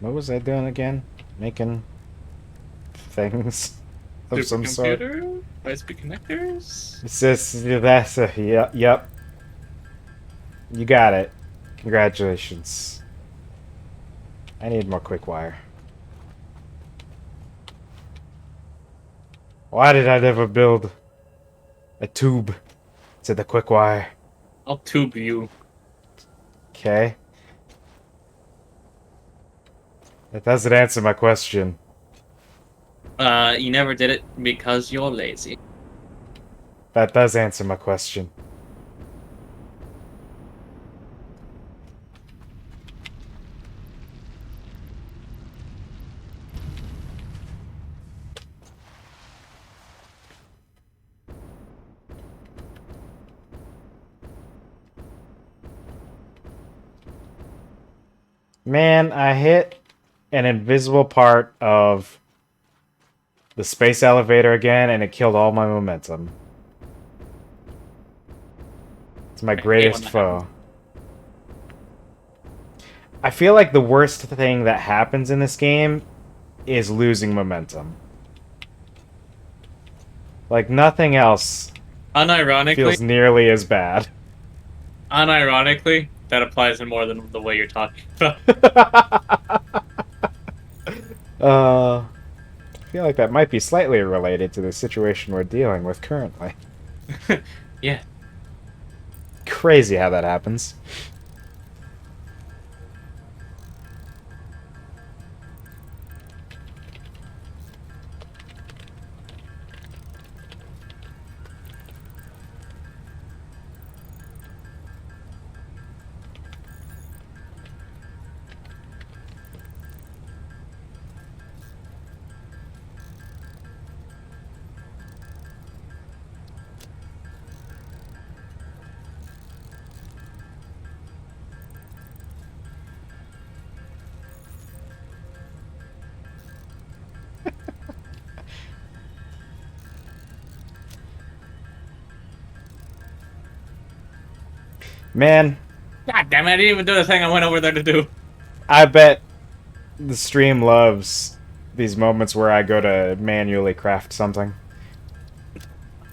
What was I doing again? Making things of some sort. Supercomputer? High-speed connectors? It's just that's a yep. You got it. Congratulations. I need more quick wire. Why did I never build a tube to the quick wire? I'll tube you. Okay. That doesn't answer my question. You never did it because you're lazy. That does answer my question. Man, I hit an invisible part of the space elevator again, and it killed all my momentum. It's my hate greatest when that foe. I feel like the worst thing that happens in this game is losing momentum. Like, nothing else Unironically, feels nearly as bad. unironically, that applies in more than the way you're talking about. I feel like that might be slightly related to the situation we're dealing with currently. Yeah. Crazy how that happens. Man, God damn it, I didn't even do the thing I went over there to do. I bet the stream loves these moments where I go to manually craft something.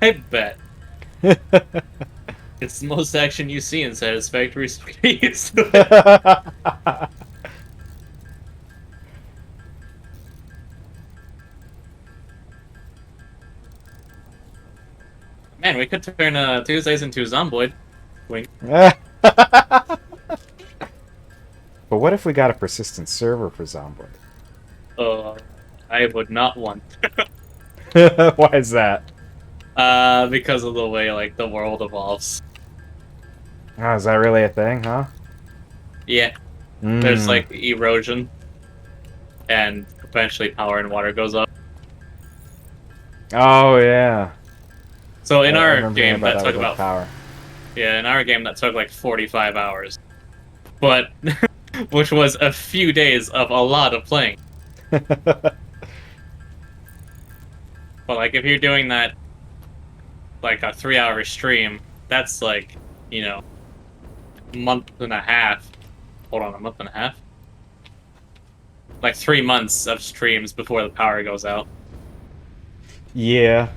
I bet. It's the most action you see in Satisfactory Space. Man, we could turn Tuesdays into Zomboid. Wink. But what if we got a persistent server for Zomboid? I would not want. Why is that? Because of the way like the world evolves. Oh, is that really a thing, huh? Yeah, there's Mm. like erosion, and eventually power and water goes up. Oh, yeah. So in I our remember hearing game that that took with, like, about power. yeah, in our game that took like 45 hours, but which was a few days of a lot of playing. But like if you're doing that like a 3-hour stream, that's like, you know, month and a half. Hold on, a month and a half? Like 3 months of streams before the power goes out. Yeah.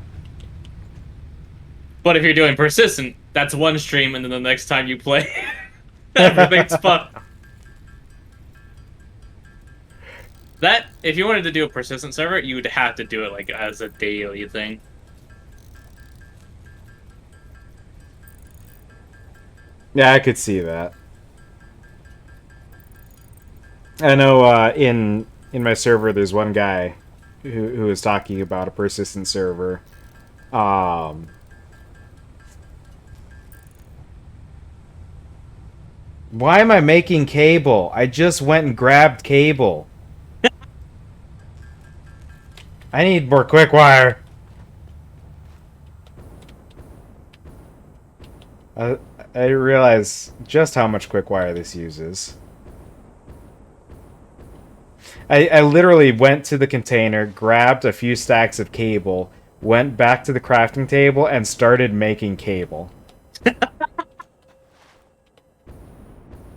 But if you're doing persistent, that's one stream, and then the next time you play, everything's fucked. That, if you wanted to do a persistent server, you would have to do it like as a daily thing. Yeah, I could see that. I know in my server there's one guy who was talking about a persistent server. Um, why am I making cable? I just went and grabbed cable. I need more quick wire. I, I didn't realize just how much quick wire this uses. I literally went to the container, grabbed a few stacks of cable, went back to the crafting table, and started making cable.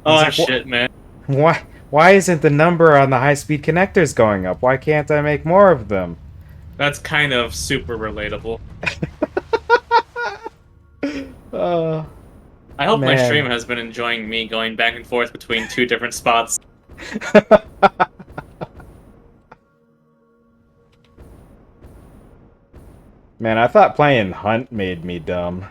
Oh like, shit, man. Why isn't the number on the high-speed connectors going up? Why can't I make more of them? That's kind of super relatable. I hope my Man. stream has been enjoying me going back and forth between two different spots. Man, I thought playing Hunt made me dumb.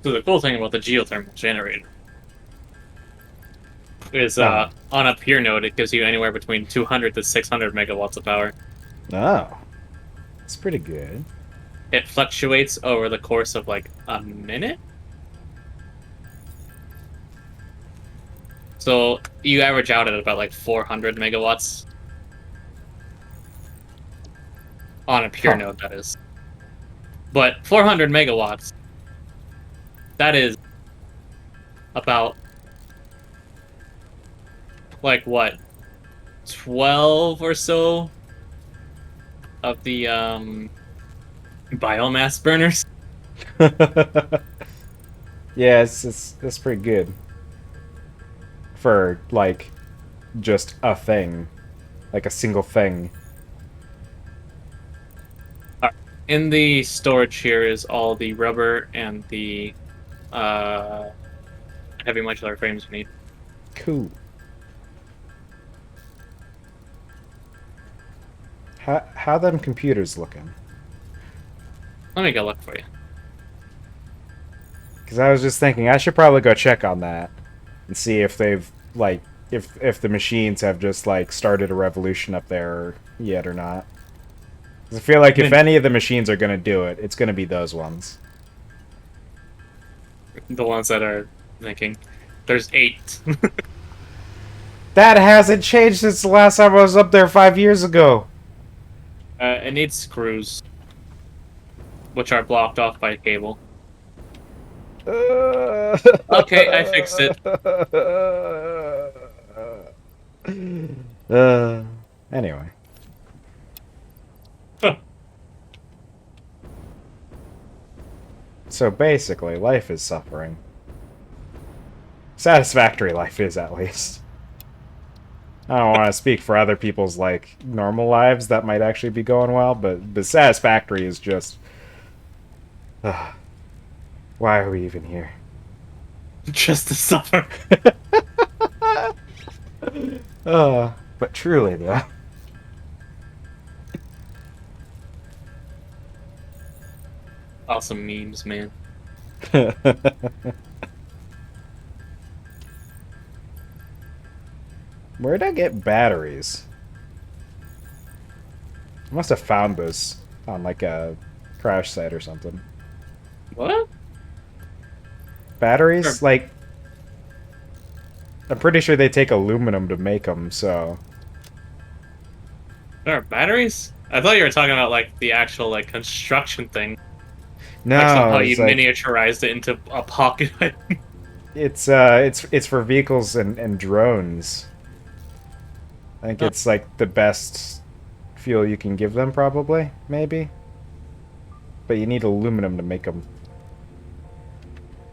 So the cool thing about the geothermal generator is on a pure node, it gives you anywhere between 200 to 600 megawatts of power. Oh. It's pretty good. It fluctuates over the course of like a minute. So you average out at about like 400 megawatts on a pure node, that is. But 400 megawatts, that is about like what, 12 or so of the biomass burners. Yeah, it's pretty good. For, like, just a thing. Like a single thing. In the storage here is all the rubber and the heavy modular frames we need. Cool. How them computers looking? Let me go look for you. Because I was just thinking I should probably go check on that and see if they've like if the machines have just like started a revolution up there yet or not. 'Cause I feel like if any of the machines are gonna do it, it's gonna be those ones. The ones that are thinking. There's 8. That hasn't changed since the last time I was up there 5 years ago. It needs screws, which are blocked off by cable. Okay, I fixed it. Anyway. Huh. So basically, life is suffering. Satisfactory life is, at least. I don't want to speak for other people's, like, normal lives that might actually be going well, but Satisfactory is just... why are we even here? Just to suffer. But truly, though. Awesome memes, man. Where'd I get batteries? I must have found those on, like, a crash site or something. What? Batteries? Sure. Like, I'm pretty sure they take aluminum to make them, so... There are batteries? I thought you were talking about like the actual like construction thing. No, Like somehow it's you like, miniaturized it into a pocket. it's for vehicles and drones. I think it's like the best fuel you can give them, probably, maybe. But you need aluminum to make them.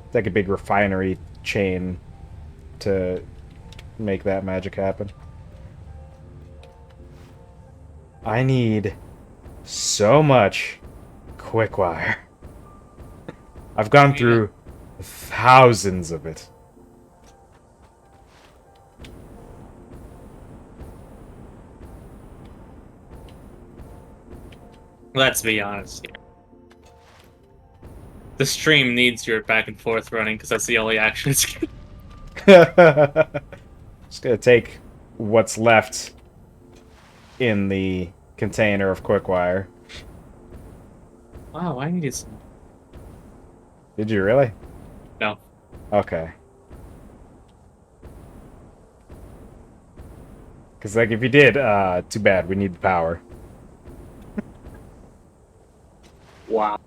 It's like a big refinery chain to make that magic happen. I need so much quick wire. I've gone through thousands of it. Let's be honest here. The stream needs your back and forth running because that's the only action it's Just gonna take what's left in the container of quick wire. Wow, I needed some. Did you really? No. Okay. Because, like, if you did, too bad. We need the power. Wow.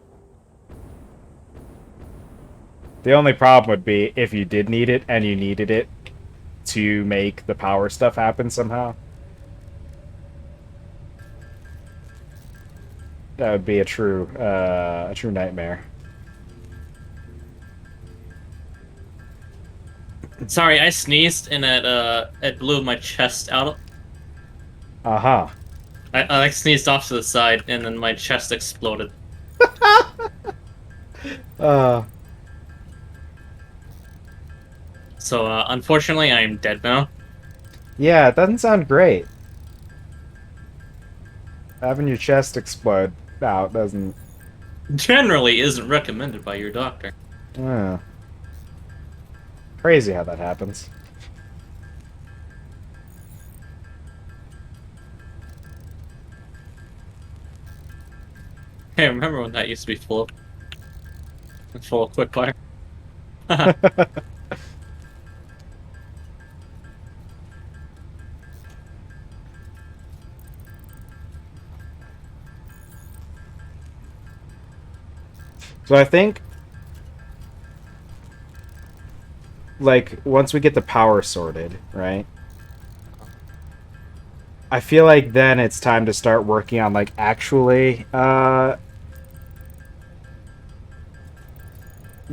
The only problem would be if you did need it and you needed it to make the power stuff happen somehow. That would be a true nightmare. Sorry, I sneezed and it blew my chest out. Uh-huh. I like sneezed off to the side and then my chest exploded. So unfortunately, I am dead now. Yeah, it doesn't sound great. Having your chest explode out doesn't... Generally, isn't recommended by your doctor. Crazy how that happens. Hey, remember when that used to be full of quick fire? So I think, like, once we get the power sorted, right? I feel like then it's time to start working on, like, actually,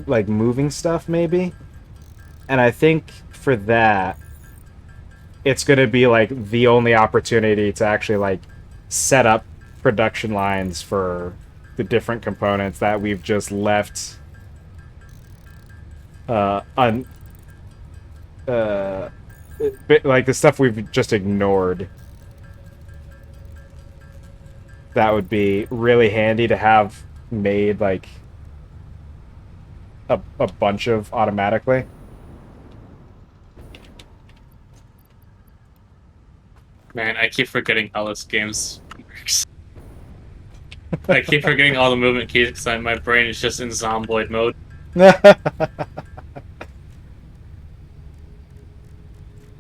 like, moving stuff, maybe? And I think for that, it's going to be, like, the only opportunity to actually, like, set up production lines for the different components that we've just left like the stuff we've just ignored. That would be really handy to have made, like, a bunch of automatically. Man, I keep forgetting how this game works. I keep forgetting all the movement keys because my brain is just in zomboid mode.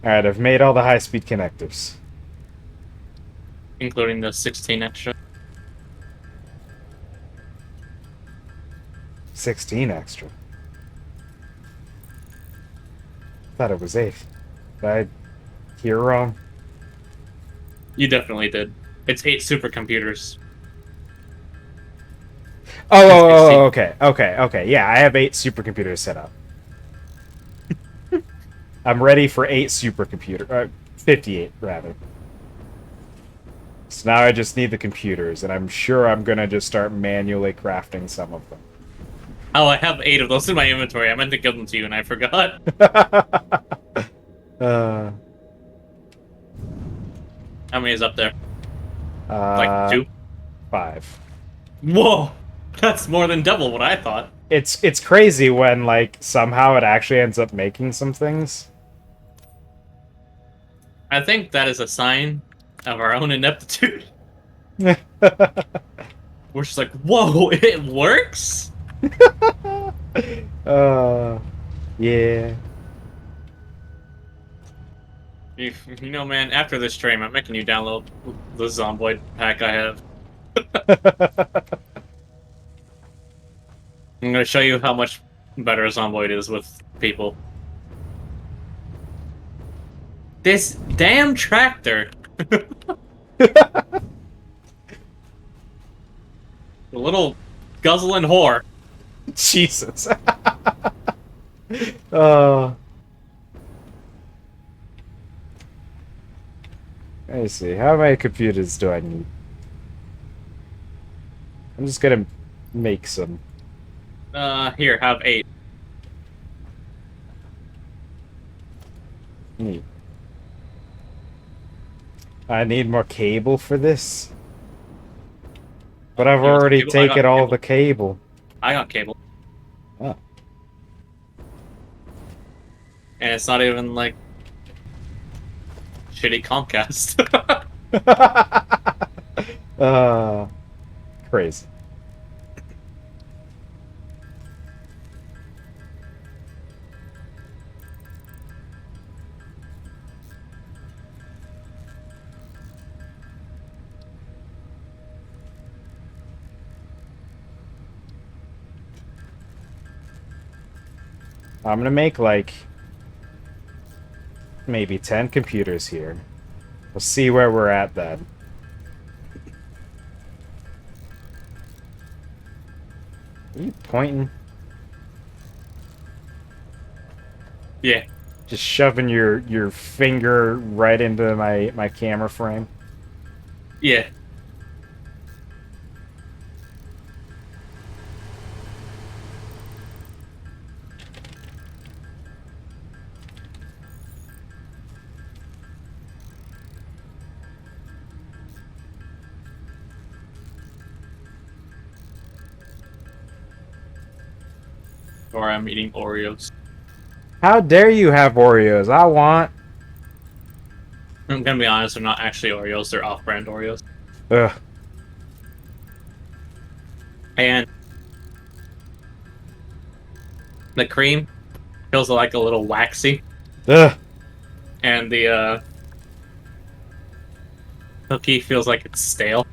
Alright, I've made all the high-speed connectors. Including the 16 extra. 16 extra. Thought it was 8. Did I hear wrong? You definitely did. It's 8 supercomputers. Oh, okay. Yeah, I have 8 supercomputers set up. I'm ready for 8 supercomputer, 58 rather. So now I just need the computers, and I'm sure I'm gonna just start manually crafting some of them. Oh, I have 8 of those in my inventory. I meant to give them to you, and I forgot. uh, How many is up there? Like 2? 5. Whoa! That's more than double what I thought. It's crazy when like somehow it actually ends up making some things. I think that is a sign of our own ineptitude. We're just like, whoa, it works? Yeah. You know, man, after this stream, I'm making you download the Zomboid pack I have. I'm gonna show you how much better Zomboid is with people. This damn tractor! The little guzzling whore. Jesus. uh, Let me see. How many computers do I need? I'm just gonna make some. Here, have 8. Neat. I need more cable for this. But I've Here's already cable. I got taken all cable. the cable. I got cable. Oh. And it's not even, like, shitty Comcast. Crazy. I'm gonna make like maybe 10 computers here. We'll see where we're at then. Are you pointing? Yeah. Just shoving your finger right into my camera frame. Yeah. Or I'm eating Oreos. How dare you have Oreos? I want. I'm gonna be honest, they're not actually Oreos, they're off-brand Oreos. Ugh. And the cream feels like a little waxy. Ugh. And the cookie feels like it's stale.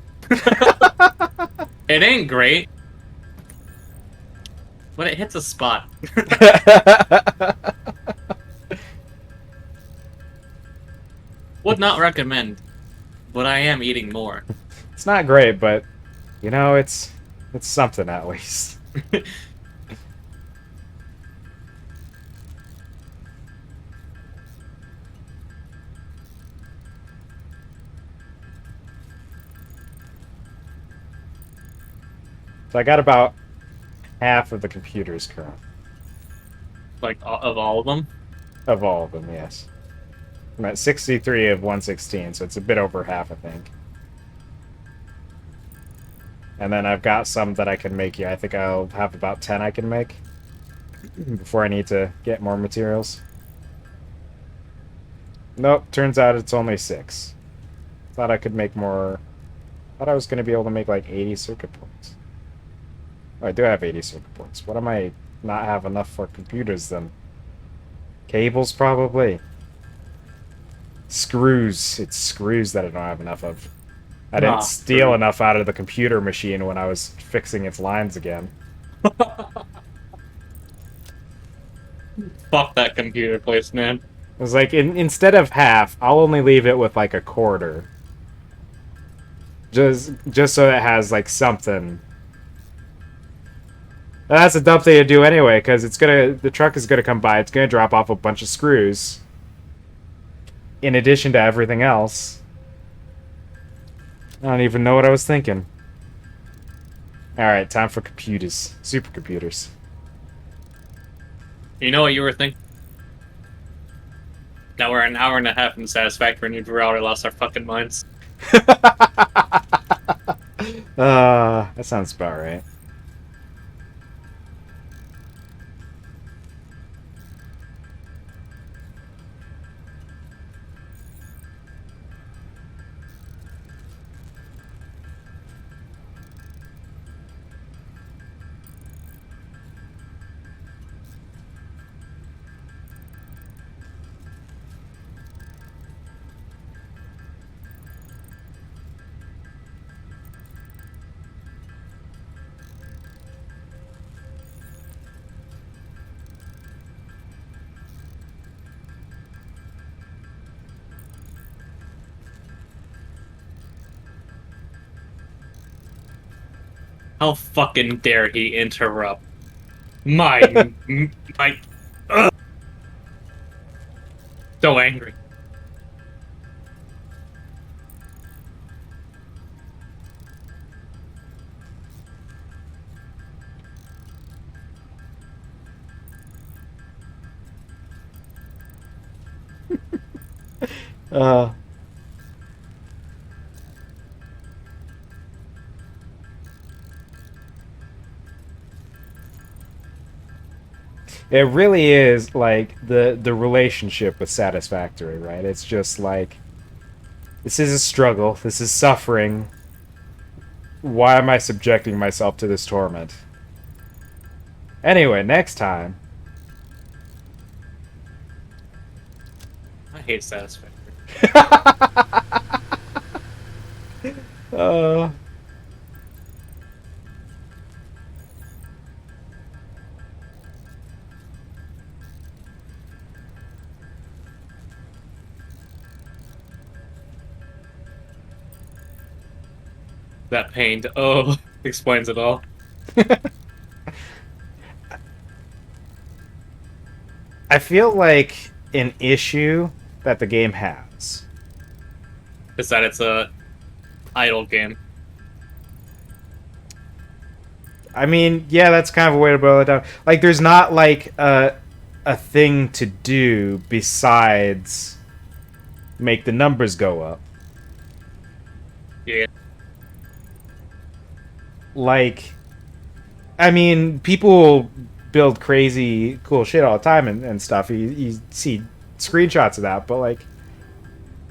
It ain't great, but it hits a spot. Would not recommend, but I am eating more. It's not great, but you know, it's something at least. So I got about half of the computers current. Like, of all of them? Of all of them, yes. I'm at 63 of 116, so it's a bit over half, I think. And then I've got some that I can make. Yeah, I think I'll have about 10 I can make before I need to get more materials. Nope, turns out it's only 6. Thought I could make more. Thought I was going to be able to make like 80 circuit boards. Oh, I do have 80 circuit boards. What am I not have enough for computers then? Cables, probably. Screws. It's screws that I don't have enough of. I didn't steal enough out of the computer machine when I was fixing its lines again. Fuck that computer place, man. It was like, instead of half, I'll only leave it with like a quarter. Just so it has like something. That's a dumb thing to do anyway, because the truck is gonna come by. It's gonna drop off a bunch of screws, in addition to everything else. I don't even know what I was thinking. All right, time for computers, supercomputers. You know what you were thinking? Now we're an hour and a half in Satisfactory and we've already lost our fucking minds. That sounds about right. How fucking dare he interrupt? My... my... Ugh. So angry. Uh, it really is like the relationship with Satisfactory, right? It's just like this is a struggle, this is suffering. Why am I subjecting myself to this torment? Anyway, next time. I hate Satisfactory. uh, That pain, oh, explains it all. I feel like an issue that the game has. Is that it's a idle game. I mean, yeah, that's kind of a way to boil it down. Like, there's not like a thing to do besides make the numbers go up. Yeah. Like, I mean, people build crazy cool shit all the time and stuff. You see screenshots of that, but like,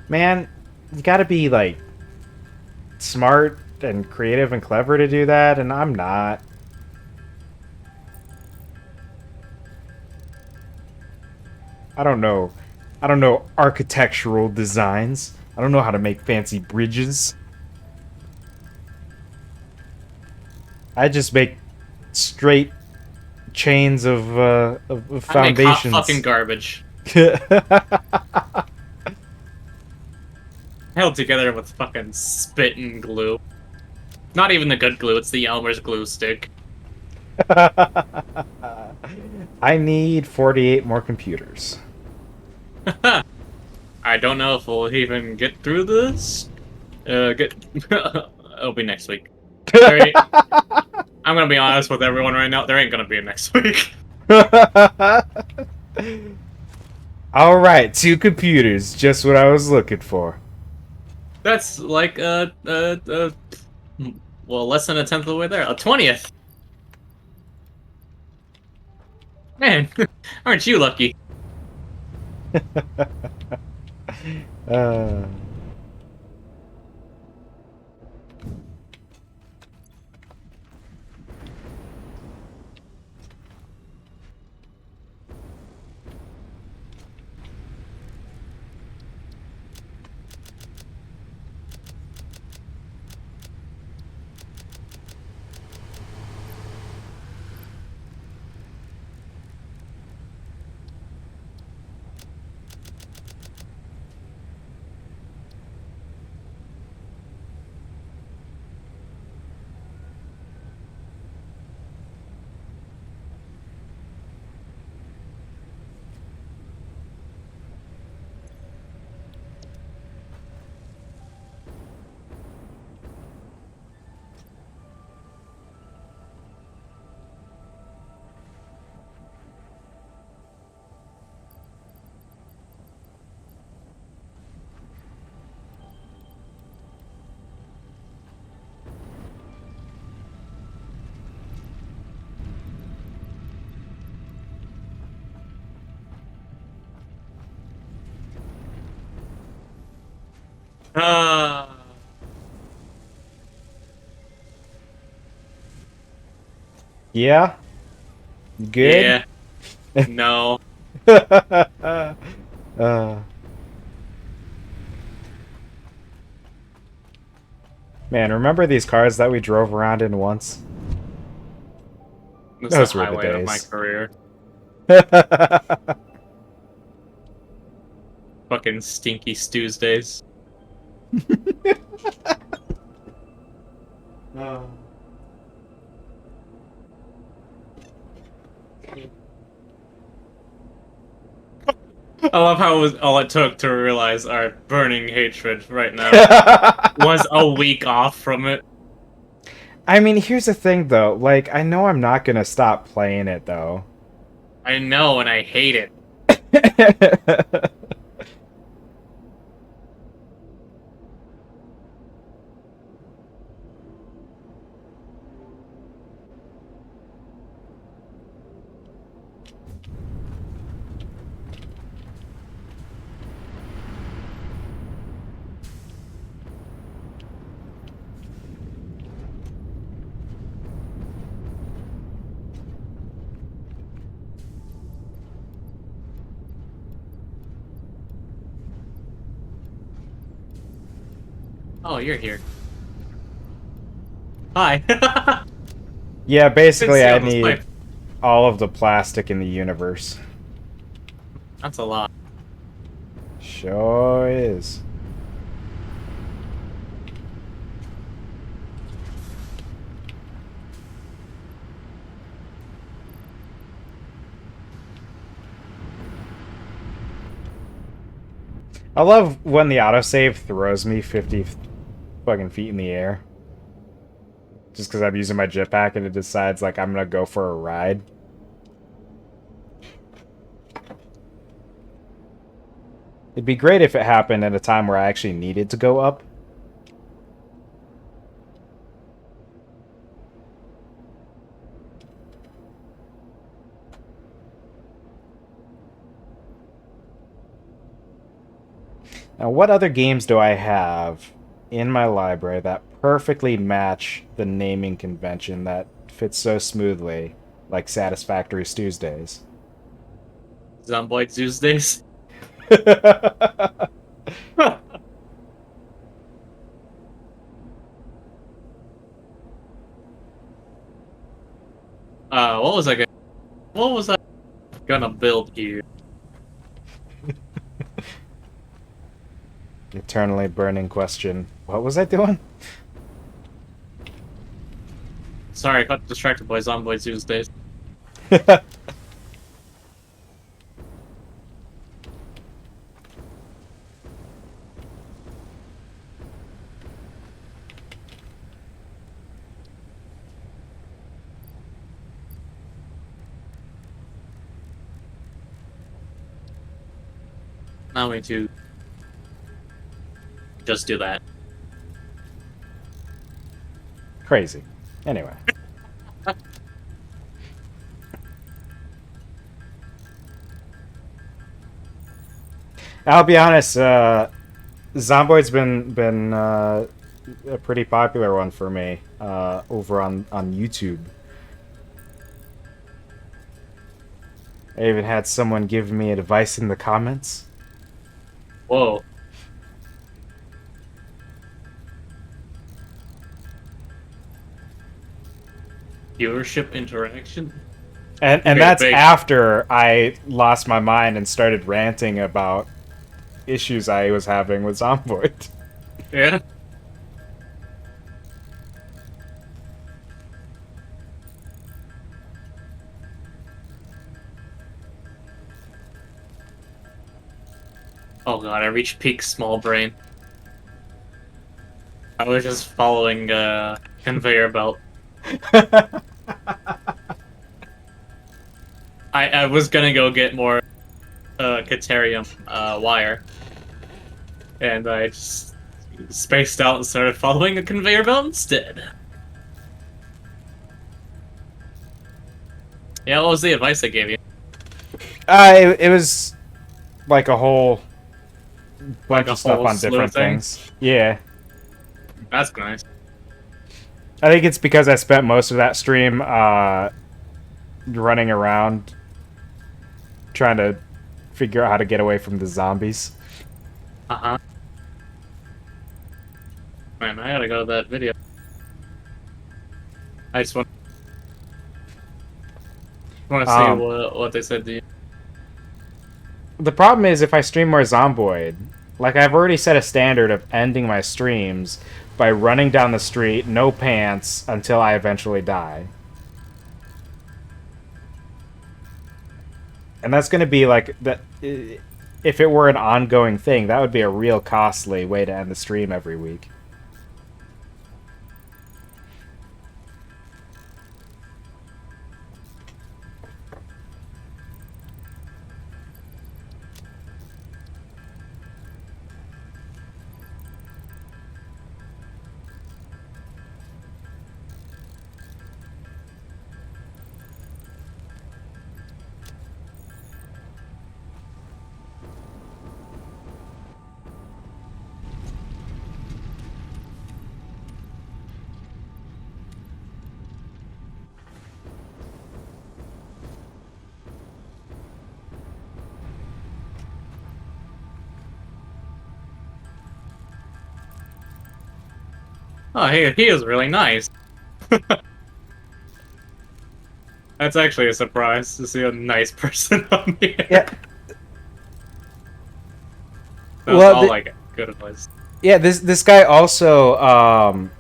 man, you gotta be like smart and creative and clever to do that, and I'm not. I don't know. I don't know architectural designs. I don't know how to make fancy bridges. I just make straight chains of I make hot foundations. fucking garbage. Held together with fucking spit and glue. Not even the good glue, it's the Elmer's glue stick. I need 48 more computers. I don't know if we'll even get through this. It'll be next week. Alright. I'm gonna be honest with everyone right now, there ain't gonna be a next week. Alright, 2 computers, just what I was looking for. That's like, well, less than a tenth of the way there. A 20th! Man, aren't you lucky? uh... Uh, Yeah? Good? yeah. No. uh, man, remember these cars that we drove around in once? It's the Those were the highlight of my days. career. Fucking stinky Tuesdays. I love how it was all it took to realize our burning hatred right now was a week off from it. I mean, here's the thing though. Like, I know I'm not gonna stop playing it though. I know, and I hate it. Oh, you're here. Hi. Yeah, basically, See I on this need pipe. all of the plastic in the universe. That's a lot. Sure is. I love when the autosave throws me 50 fucking feet in the air. Just because I'm using my jetpack and it decides, like, I'm gonna go for a ride. It'd be great if it happened at a time where I actually needed to go up. Now, what other games do I have in my library that perfectly match the naming convention that fits so smoothly, like Satisfactory Tuesdays? Zomboid Tuesdays. What was I gonna build here? Eternally burning question. What was I doing? Sorry, I got distracted by Zomboid Tuesdays. Now we need to just do that. Crazy. Anyway. I'll be honest, Zomboid's been a pretty popular one for me over on YouTube. I even had someone give me advice in the comments. Whoa. Viewership interaction? And Okay, that's big. after I lost my mind and started ranting about issues I was having with Zomboid. Yeah. Oh god, I reached peak small brain. I was just following a conveyor belt. I was gonna go get more Caterium wire. And I just spaced out and started following a conveyor belt instead. Yeah, what was the advice I gave you? It was like a whole bunch a of stuff whole on slew different of things? things. Yeah. That's nice. I think it's because I spent most of that stream running around trying to figure out how to get away from the zombies. Uh-huh. Man, I gotta go to that video. I just want to see Um, what they said to you. the problem is if I stream more Zomboid, like I've already set a standard of ending my streams by running down the street, no pants, until I eventually die. And that's going to be like that. If it were an ongoing thing, that would be a real costly way to end the stream every week. Oh, he is really nice. That's actually a surprise to see a nice person on here. Yeah. That's Well, all like good advice. yeah. This guy also on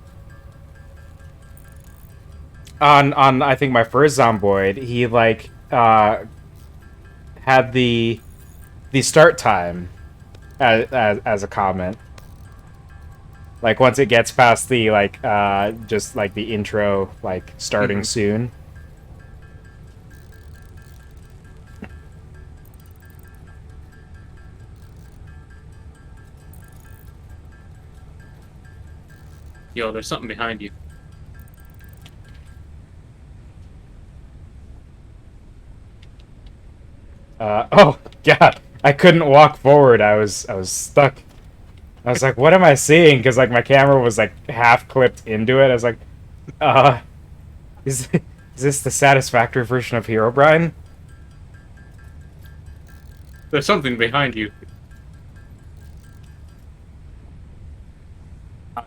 I think my first Zomboid, he like had the start time as a comment. Like once it gets past the like just like the intro like starting soon. Yo, there's something behind you. Oh god, I couldn't walk forward. I was stuck. I was like, what am I seeing? Because like my camera was like half clipped into it. I was like, is this the Satisfactory version of Herobrine? There's something behind you.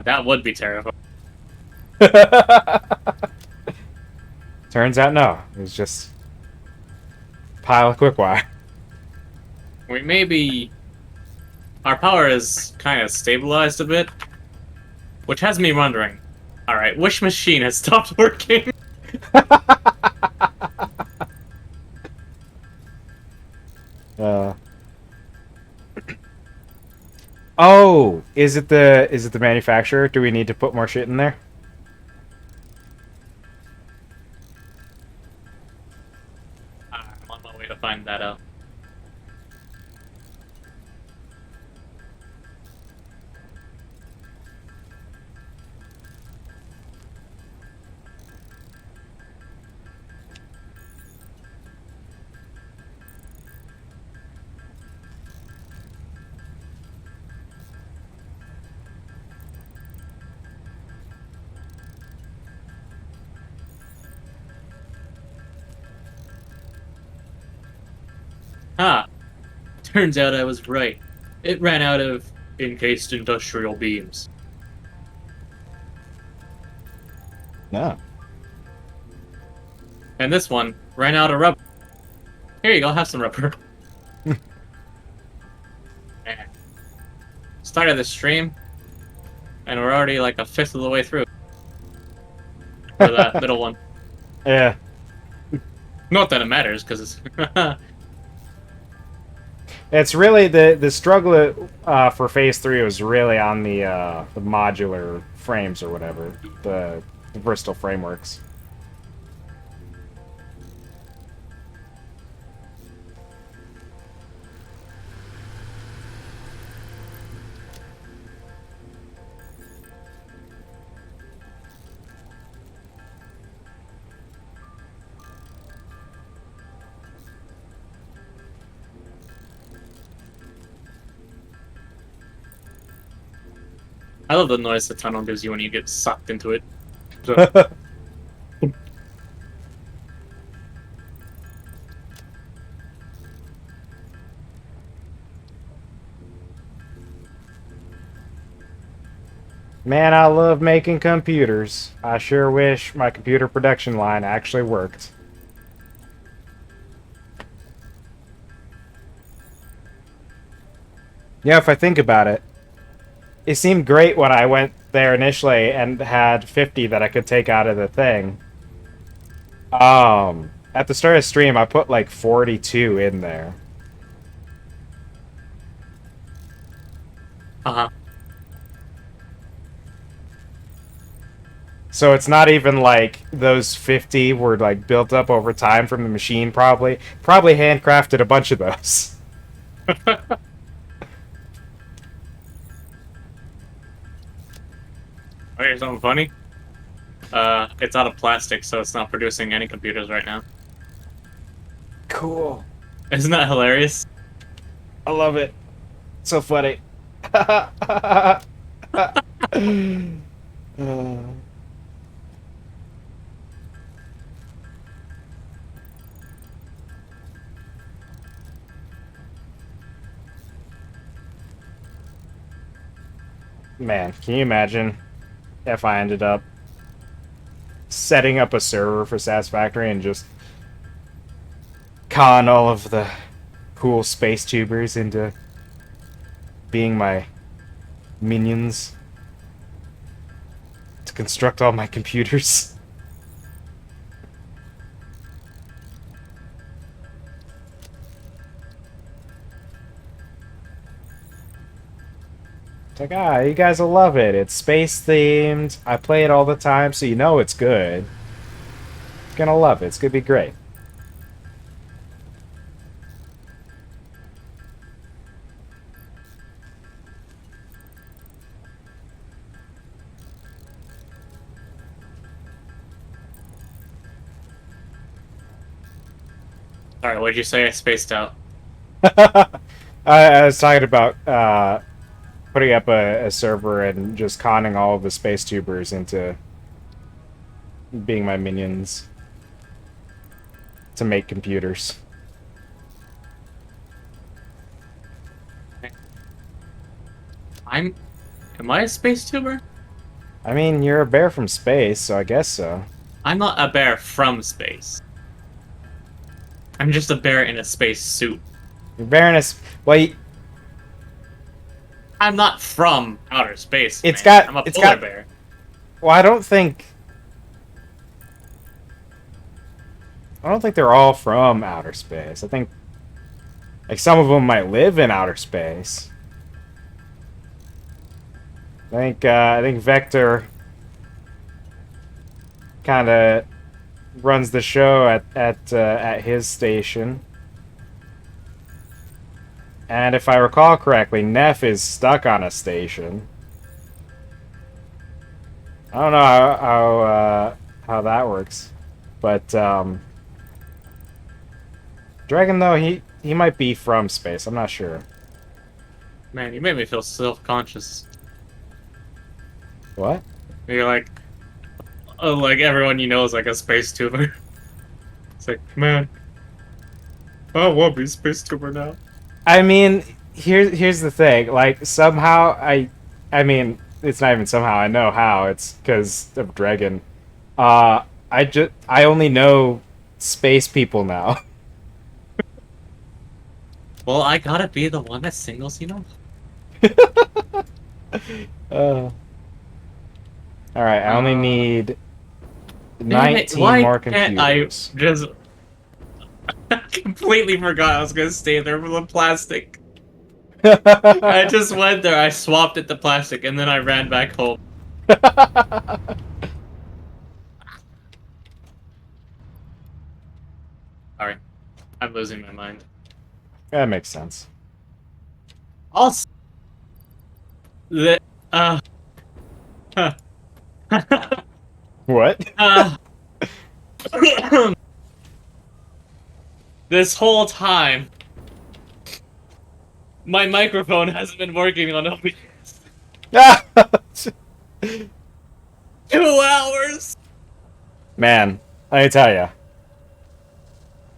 That would be terrifying. Turns out no. It was just a pile of quickwire. We maybe our power is kind of stabilized a bit, which has me wondering. All right, which machine has stopped working? Oh, is it the manufacturer? Do we need to put more shit in there? I'm on my way to find that out. Ah, turns out I was right. It ran out of encased industrial beams. No. And this one ran out of rubber. Here you go, have some rubber. Started the stream, and we're already like a fifth of the way through. For that middle one. Yeah. Not that it matters, because it's... It's really the struggle for Phase 3 was really on the modular frames or whatever, the versatile frameworks. I love the noise the tunnel gives you when you get sucked into it. So, Man, I love making computers. I sure wish my computer production line actually worked. Yeah, if I think about it, it seemed great when I went there initially and had 50 that I could take out of the thing. At the start of stream, I put like 42 in there. uh-huh. So it's not even like those 50 were like built up over time from the machine, probably. Probably handcrafted a bunch of those. Okay, something funny? It's out of plastic, so it's not producing any computers right now. Cool. Isn't that hilarious? I love it. So funny. Man, can you imagine if I ended up setting up a server for Satisfactory and just con all of the cool space tubers into being my minions to construct all my computers? It's like, you guys will love it. It's space themed. I play it all the time, so you know it's good. Gonna love it. It's gonna be great. Sorry, what'd you say? I spaced out. I was talking about putting up a server and just conning all of the space tubers into being my minions to make computers. Am I a space tuber? I mean, you're a bear from space, so I guess so. I'm not a bear from space. I'm just a bear in a space suit. You're bear in a... Well, I'm not from outer space. It's man. got- I'm a it's polar got- bear. well, I don't think they're all from outer space. I think like some of them might live in outer space. I think Vector kind of runs the show at his station. And if I recall correctly, Neff is stuck on a station. I don't know how that works, but Dragon though he might be from space. I'm not sure. Man, you made me feel self-conscious. What? You're like, oh, like everyone you know is like a space tuber. It's like, man, I want to be a space tuber now. I mean, here's the thing. Like somehow I mean, it's not even somehow. I know how. It's because of Dragon. I only know space people now. Well, I gotta be the one that singles, you know? All right, I only need Damn it, 19 why more can't computers. I just I completely forgot I was gonna stay there for the plastic. I just went there, I swapped it to plastic, and then I ran back home. Sorry. I'm losing my mind. That makes sense. Also, the, What? this whole time, my microphone hasn't been working on OBS. 2 hours. Man, let me tell you,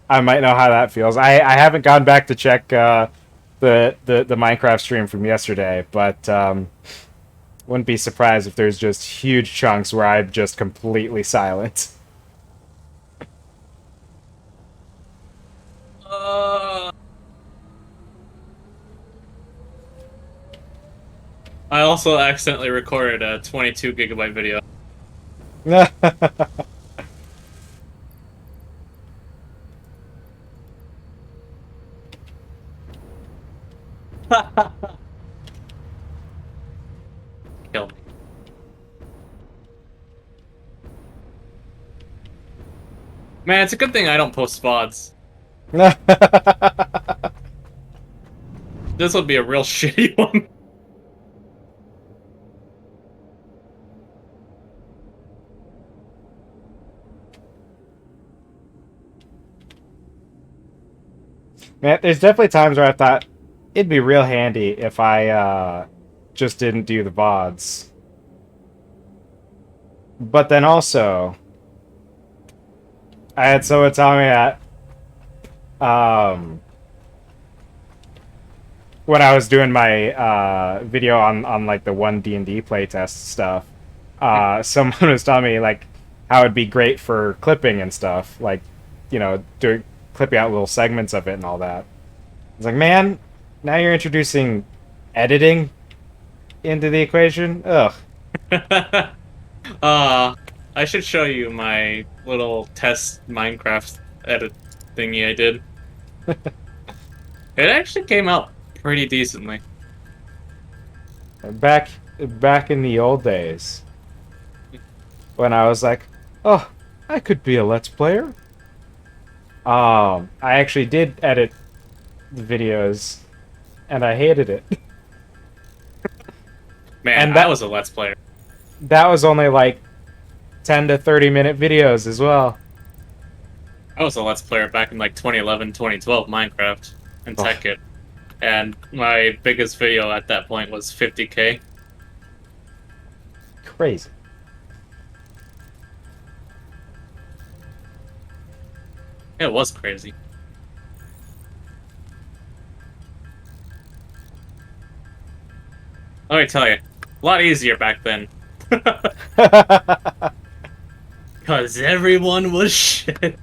I might know how that feels. I haven't gone back to check the Minecraft stream from yesterday, but wouldn't be surprised if there's just huge chunks where I'm just completely silent. Uh, I also accidentally recorded a 22 gigabyte video. Kill me. Man, it's a good thing I don't post VODs. This would be a real shitty one. Man, there's definitely times where I thought it'd be real handy if I just didn't do the VODs. But then also, I had someone tell me that when I was doing my video on like the one D&D playtest stuff, someone was telling me like how it'd be great for clipping and stuff, like doing clipping out little segments of it and all that. It's like, man, now you're introducing editing into the equation. Ugh. I should show you my little test Minecraft edit thingy I did. It actually came out pretty decently. Back in the old days, when I was like, oh, I could be a Let's Player. I actually did edit the videos, and I hated it. Man, And that was a Let's Player. That was only like 10 to 30-minute videos as well. I was a Let's Player back in like 2011, 2012 Minecraft and Oh. TechKit. And my biggest video at that point was 50K. Crazy. It was crazy. Let me tell you, a lot easier back then. Because everyone was shit.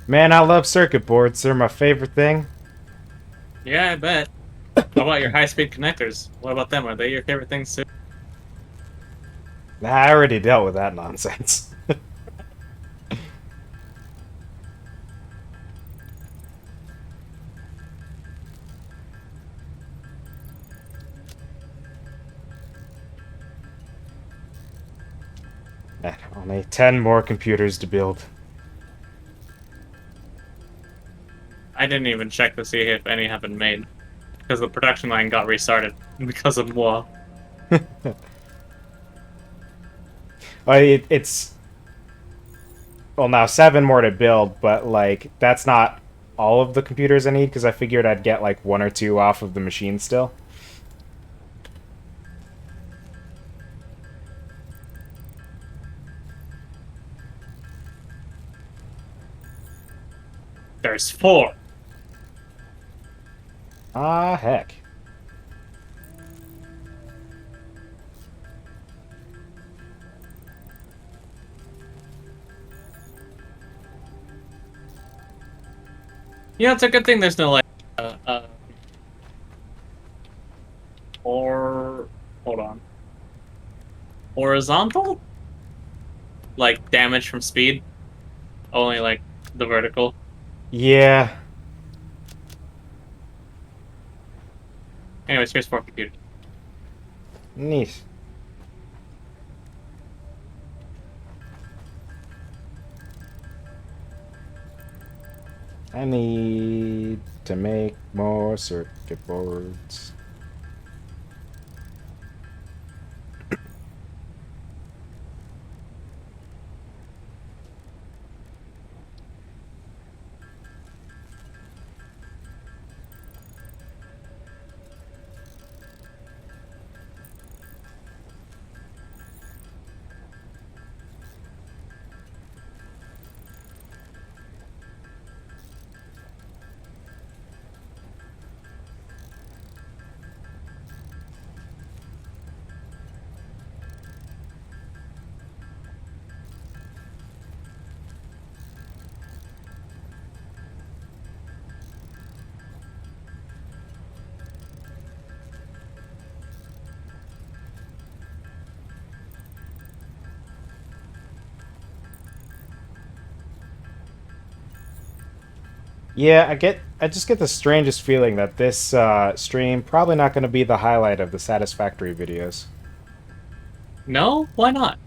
Man, I love circuit boards. They're my favorite thing. Yeah, I bet. How about your high-speed connectors? What about them? Are they your favorite things too? Nah, I already dealt with that nonsense. Only 10 more computers to build. I didn't even check to see if any have been made. Because the production line got restarted because of moi. It's well now 7 more to build, but like that's not all of the computers I need because I figured I'd get like 1 or 2 off of the machine still. There's 4. Ah, heck. You know, it's a good thing there's no like or hold on, horizontal like damage from speed. Only like the vertical. Yeah. Anyways, here's 4 computers. Neat. I need to make more circuit boards. Yeah, I just get the strangest feeling that this stream probably not going to be the highlight of the Satisfactory videos. No, why not?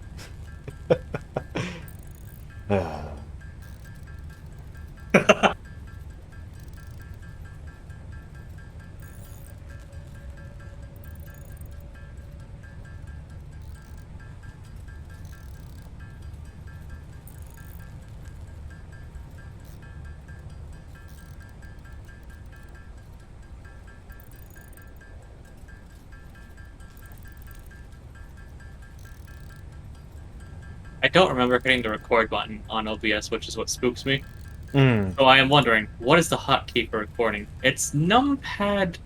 I don't remember hitting the record button on OBS, which is what spooks me. Mm. So I am wondering, what is the hotkey for recording? It's numpad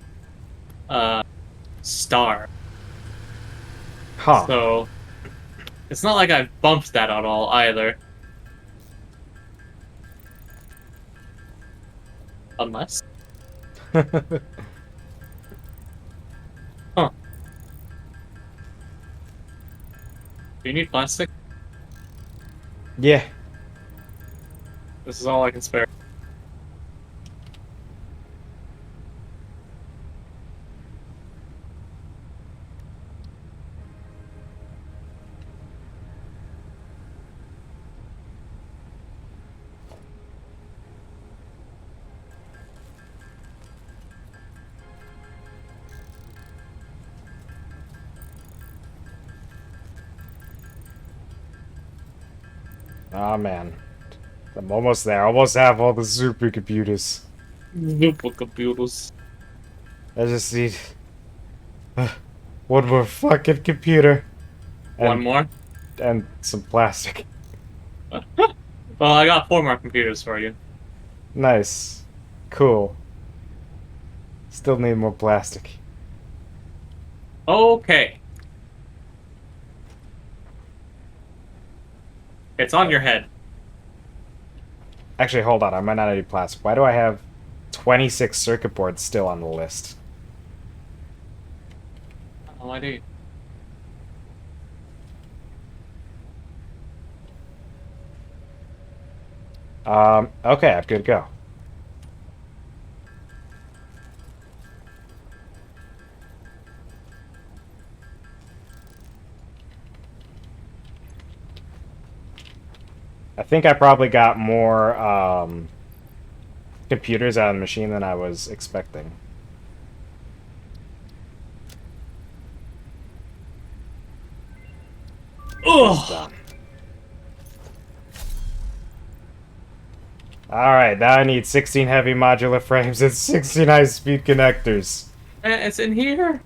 star. Huh. So it's not like I've bumped that at all either. Unless. Huh. Do you need plastic? Yeah. This is all I can spare. Oh man. I'm almost there. I almost have all the supercomputers. Super computers. I just need one more fucking computer One and more? some plastic. Well, I got 4 more computers for you. Nice. Cool. Still need more plastic. Okay. It's on your head. Actually, hold on. I might not need plastic. Why do I have 26 circuit boards still on the list? Oh, I do. Okay, I'm good to go. I think I probably got more computers out of the machine than I was expecting. It's Ugh! done. Alright, now I need 16 heavy modular frames and 16 high-speed connectors. It's in here?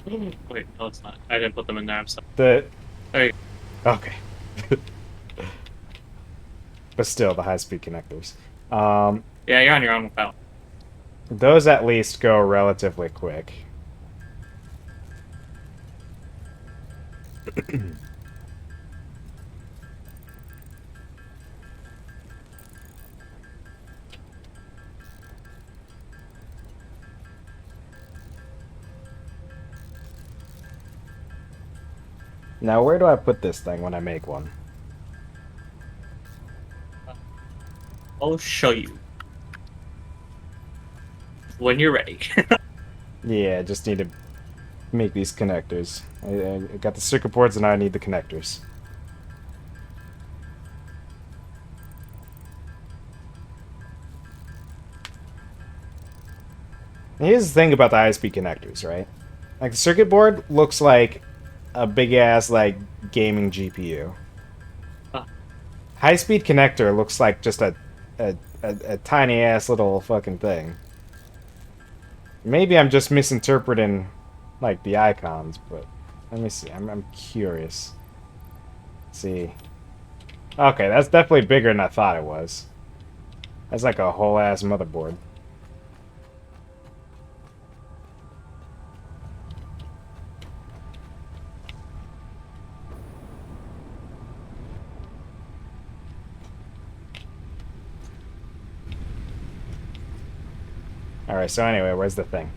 Wait, no, it's not. I didn't put them in there. I'm sorry. The... There you Okay. But still, the high-speed connectors. Yeah, you're on your own without. Those at least go relatively quick. Now, where do I put this thing when I make one? I'll show you when you're ready. Yeah, I just need to make these connectors. I got the circuit boards and now I need the connectors. And here's the thing about the high-speed connectors, right? Like, the circuit board looks like a big-ass, like, gaming GPU. Huh. High-speed connector looks like just a tiny-ass little fucking thing. Maybe I'm just misinterpreting, like, the icons, but let me see. I'm curious. Let's see. Okay, that's definitely bigger than I thought it was. That's like a whole-ass motherboard. Alright, so anyway, where's the thing?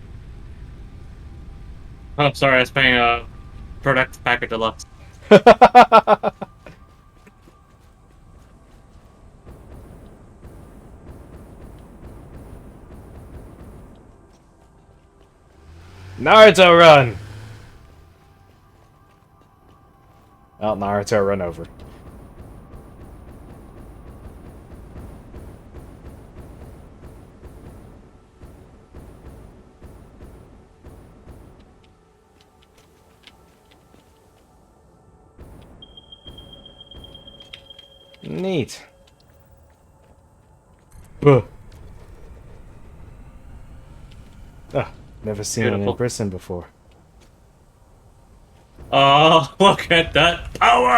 Oh, sorry, I was paying a product packet deluxe. Naruto run! Oh, Naruto run over. Neat. Ugh. Ah, never seen it in Beautiful. person before. Oh, look at that power!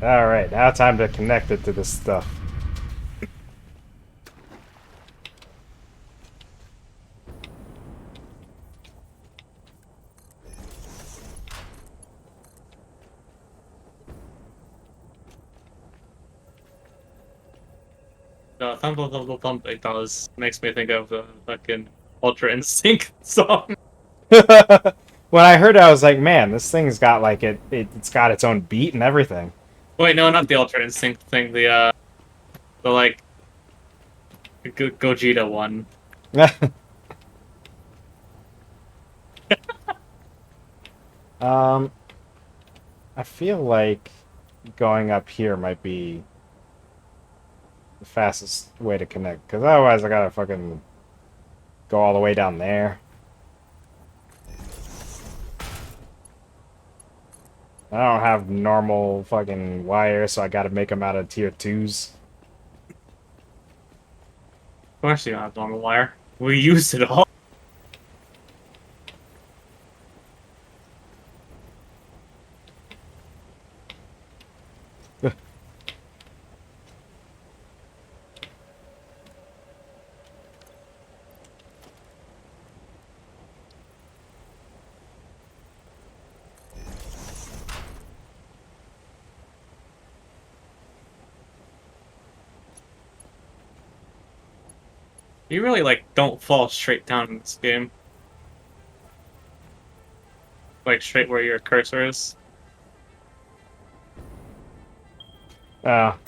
Alright, now time to connect it to this stuff. The thump it does makes me think of the fucking Ultra Instinct song. When I heard it, I was like, man, this thing's got like it's got its own beat and everything. Wait, no, not the Ultra Instinct thing. The like Gogeta one. um, I feel like going up here might be the fastest way to connect, because otherwise I gotta fucking go all the way down there. I don't have normal fucking wire, so I gotta make them out of tier 2s. Of course you don't have normal wire. We used it all. You really like don't fall straight down in this game. Like straight where your cursor is. Oh.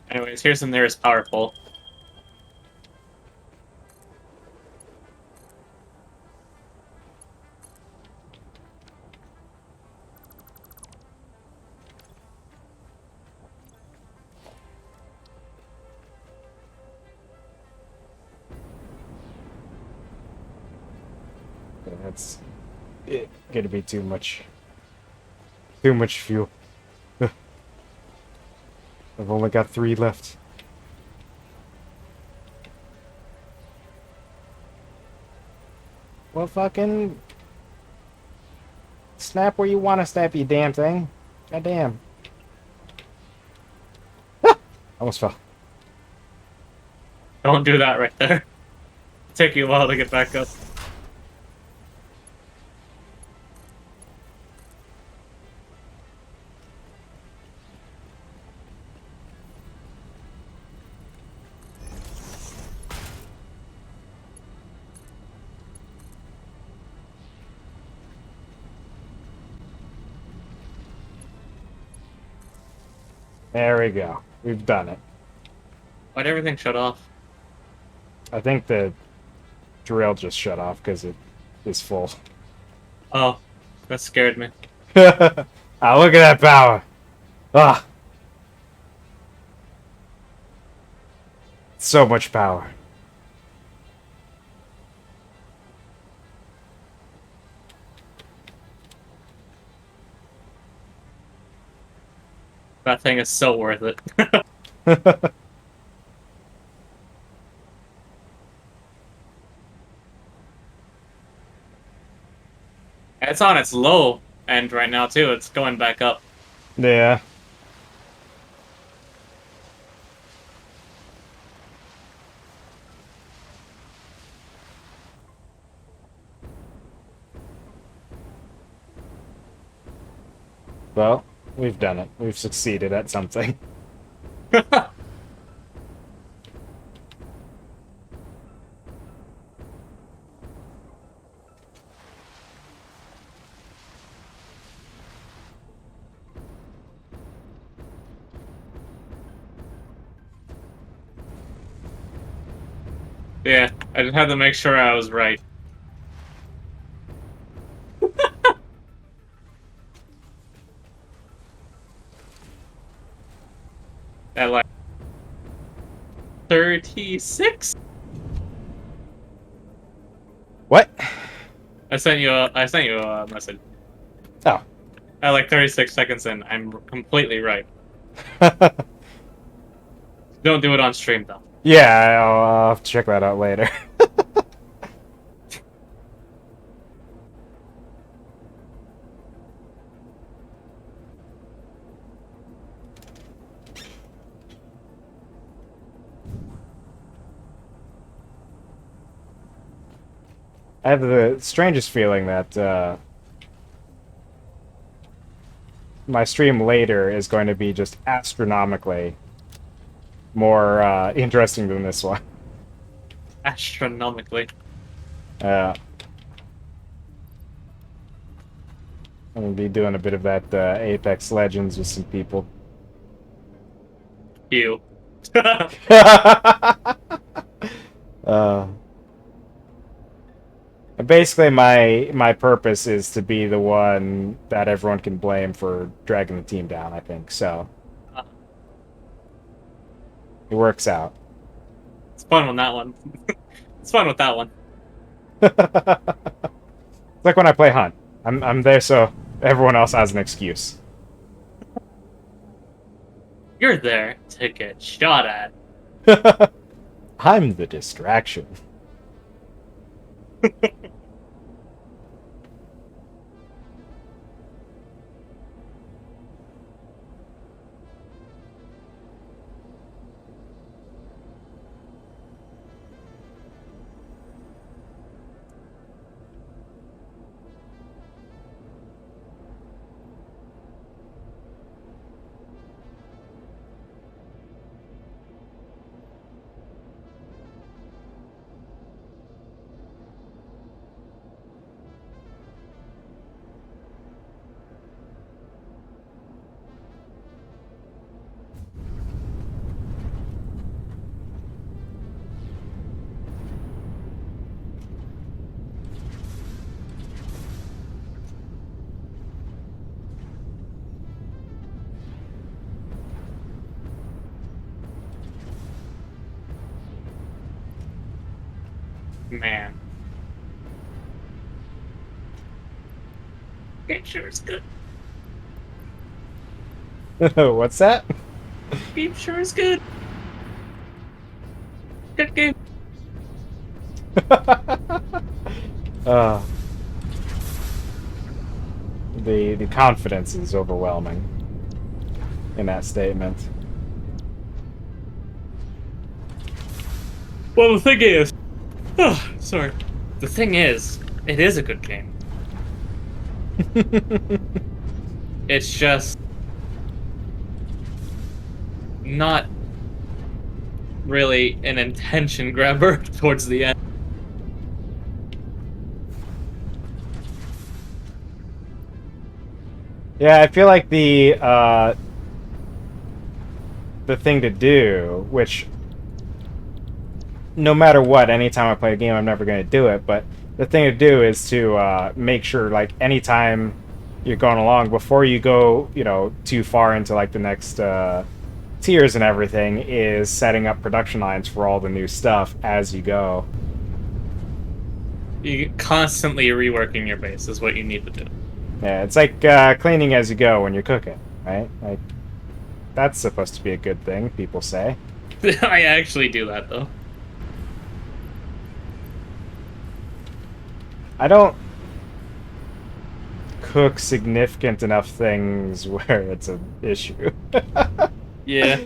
Anyways, here's the nearest power pole. That's gonna be too much. Too much fuel. Ugh. I've only got 3 left. Well, fucking snap where you want to snap, you damn thing. God damn. Ah! Almost fell. Don't do that right there. Take you a while to get back up. There we go. We've done it. Why'd everything shut off? I think the drill just shut off because it is full. Oh, that scared me. Ah, look at that power. Ah. So much power. That thing is so worth it. It's on its low end right now, too. It's going back up. Yeah. Well, we've done it. We've succeeded at something. Yeah, I just had to make sure I was right. At like 36? What? I sent you a message. Oh. At like 36 seconds in, I'm completely right. Don't do it on stream though. Yeah, I'll have to check that out later. I have the strangest feeling that my stream later is going to be just astronomically more interesting than this one. Astronomically. I'm gonna be doing a bit of that Apex Legends with some people. You. uh, Basically, my purpose is to be the one that everyone can blame for dragging the team down. I think so. It works out. It's fun with that one. It's fun with that one. It's like when I play Hunt. I'm there so everyone else has an excuse. You're there to get shot at. I'm the distraction. Man. Game sure is good. What's that? Game sure is good. Good game. uh, the confidence is overwhelming in that statement. Well, the thing is... Oh, sorry. The thing is, it is a good game. It's just... not really an intention grabber towards the end. Yeah, I feel like the thing to do, which no matter what, anytime I play a game, I'm never going to do it, but the thing to do is to make sure, like, anytime you're going along, before you go, you know, too far into, like, the next tiers and everything, is setting up production lines for all the new stuff as you go. You constantly reworking your base is what you need to do. Yeah, it's like cleaning as you go when you're cooking, right? Like, that's supposed to be a good thing, people say. I actually do that though. I don't cook significant enough things where it's an issue. Yeah.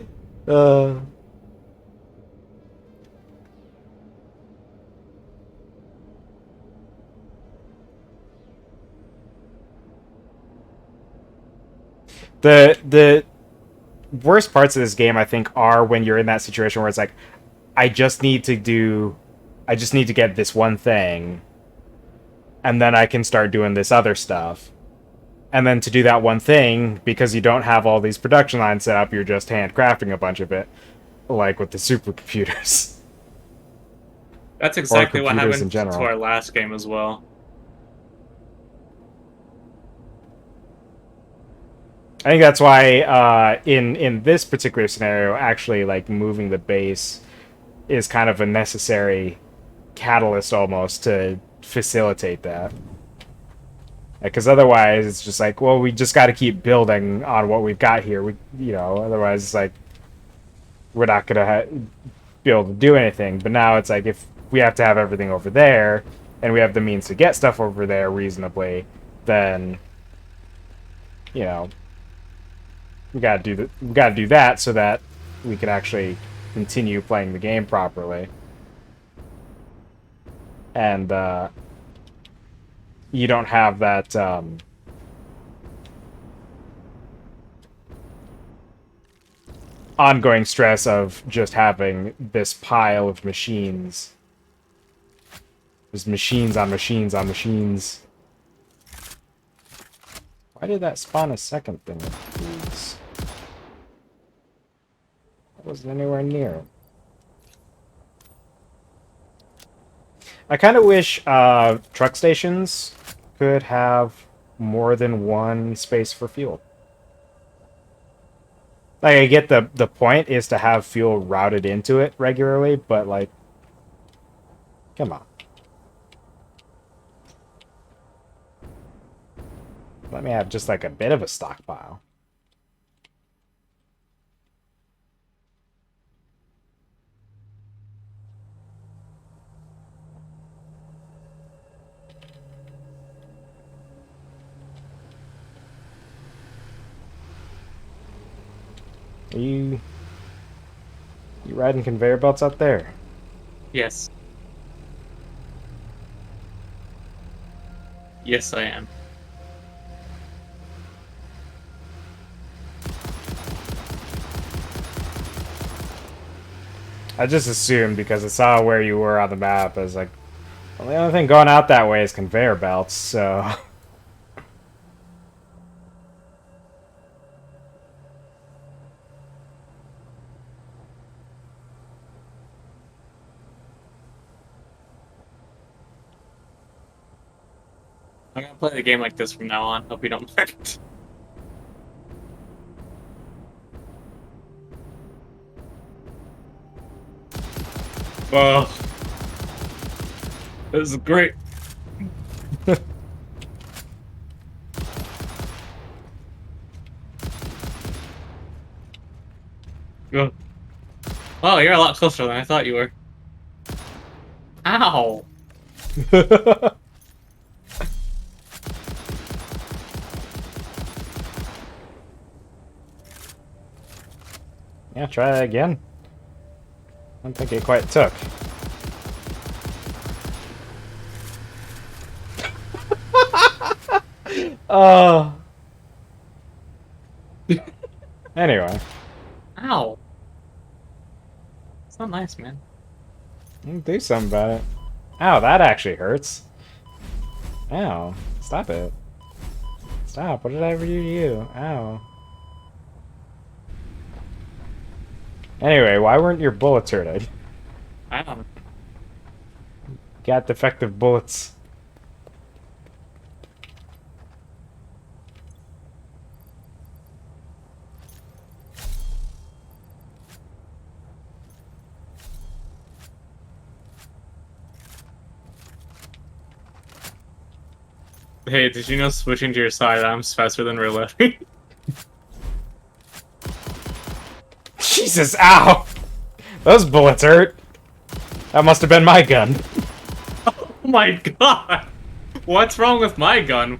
uh, the worst parts of this game, I think, are when you're in that situation where it's like, I just need to get this one thing, and then I can start doing this other stuff. And then to do that one thing, because you don't have all these production lines set up, you're just handcrafting a bunch of it, like with the supercomputers. That's exactly what computers in happened to general. our last game as well. I think that's why in this particular scenario, actually, like, moving the base is kind of a necessary catalyst almost to facilitate that. Because otherwise, it's just like, well, we just got to keep building on what we've got here. Otherwise, it's like, we're not gonna be able to do anything. But now it's like, if we have to have everything over there, and we have the means to get stuff over there reasonably, then, you know, we gotta do that so that we can actually continue playing the game properly. And you don't have that ongoing stress of just having this pile of machines. There's machines on machines on machines. Why did that spawn a second thing of these? That wasn't anywhere near. I kind of wish truck stations could have more than one space for fuel. Like, I get the point is to have fuel routed into it regularly, but, like, come on. Let me have just, like, a bit of a stockpile. Are you riding conveyor belts out there? Yes. Yes, I am. I just assumed because I saw where you were on the map. I was like, well, the only thing going out that way is conveyor belts, so... I'm gonna play the game like this from now on. Hope you don't mind. Oh, this is great. Oh. Oh, you're a lot closer than I thought you were. Ow! Yeah, try that again. I don't think it quite took. Oh. Anyway. Ow! It's not nice, man. Do something about it. Ow, that actually hurts. Ow. Stop it. Stop. What did I ever do to you? Ow. Anyway, why weren't your bullets hurt? I don't know. Got defective bullets. Hey, did you know switching to your sidearms faster than reloading? Jesus, ow! Those bullets hurt. That must have been my gun. Oh my god! What's wrong with my gun?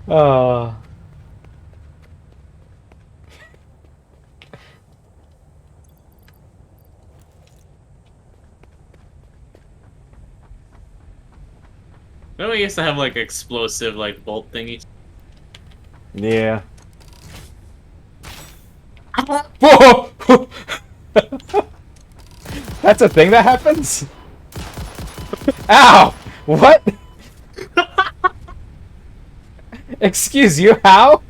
Oh. Don't we used to have like explosive like bolt thingies? Yeah. Whoa! That's a thing that happens? Ow! What? Excuse you, how?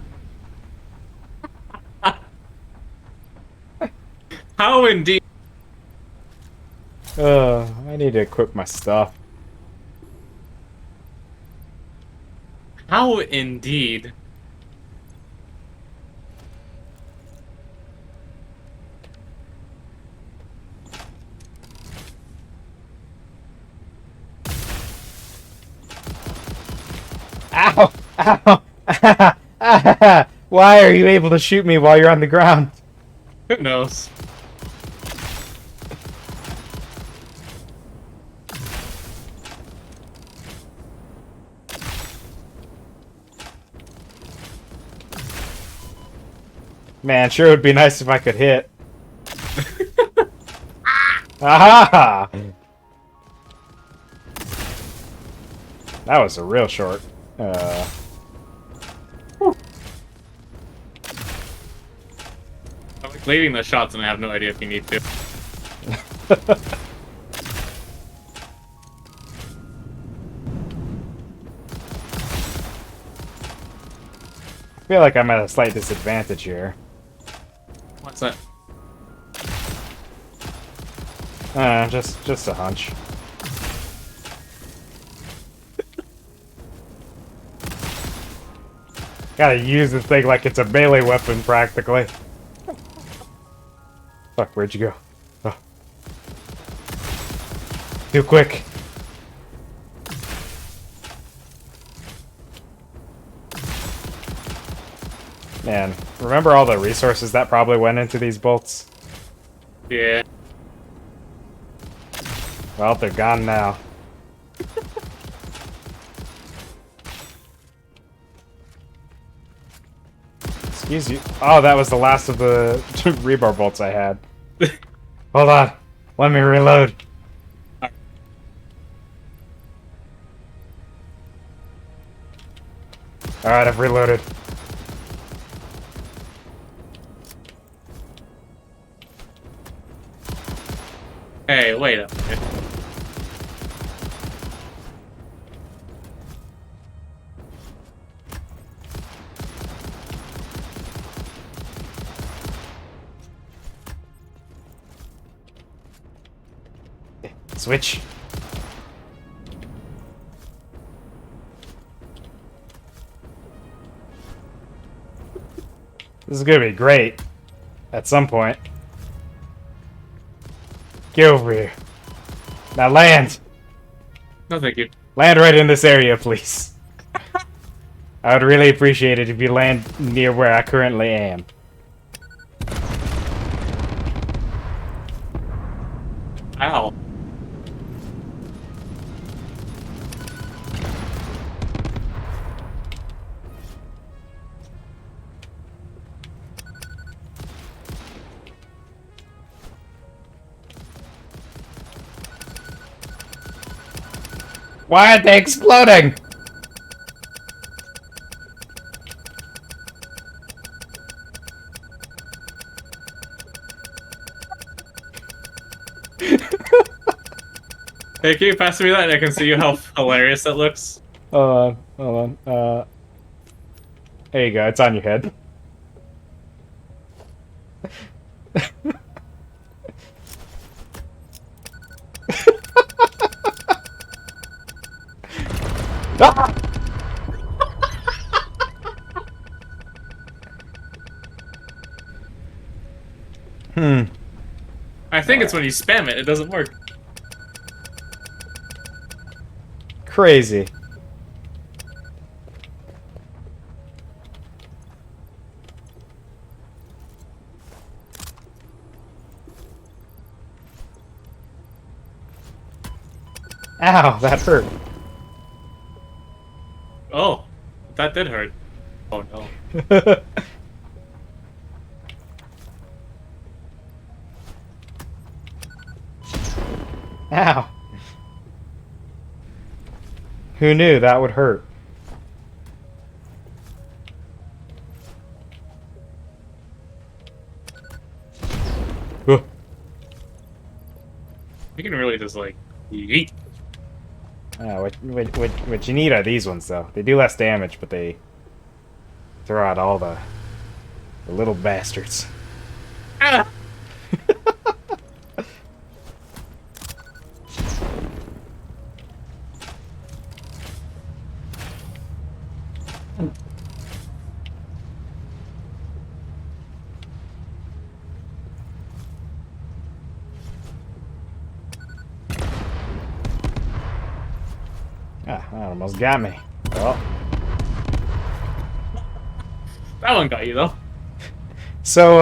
How indeed? I need to equip my stuff. How indeed? Ow! Ow! Why are you able to shoot me while you're on the ground? Who knows? Man, sure would be nice if I could hit. Aha! That was a real short. I'm like leading the shots and I have no idea if you need to. I feel like I'm at a slight disadvantage here. What's that? Just a hunch. Gotta use this thing like it's a melee weapon, practically. Fuck, where'd you go? Oh. Too quick. Man, remember all the resources that probably went into these bolts? Yeah. Well, they're gone now. Excuse you. Oh, that was the last of the rebar bolts I had. Hold on. Let me reload. Alright, I've reloaded. Hey, wait a minute. Switch. This is gonna be great. At some point. Get over here. Now land! No, thank you. Land right in this area, please. I would really appreciate it if you land near where I currently am. Ow. Why are they exploding? Hey, can you pass me that and I can see how hilarious that looks? Hold on, hold on. There you go, it's on your head. Ah! Hmm. I think it's when you spam it, it doesn't work. Crazy. Ow, that hurt. Oh, that did hurt. Oh no. Ow. Who knew that would hurt? Ugh. You can really just like yeet. What you need are these ones, though. They do less damage, but they throw out all the little bastards. Ah! Ah, that almost got me. Well, That one got you though. so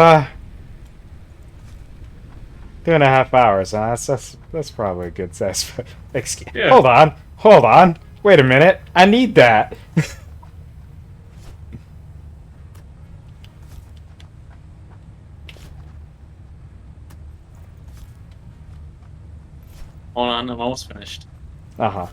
2.5 hours. Huh? That's probably a good size. Excuse. Yeah. Hold on. Wait a minute. I need that. Hold on, I'm almost finished. Uh-huh.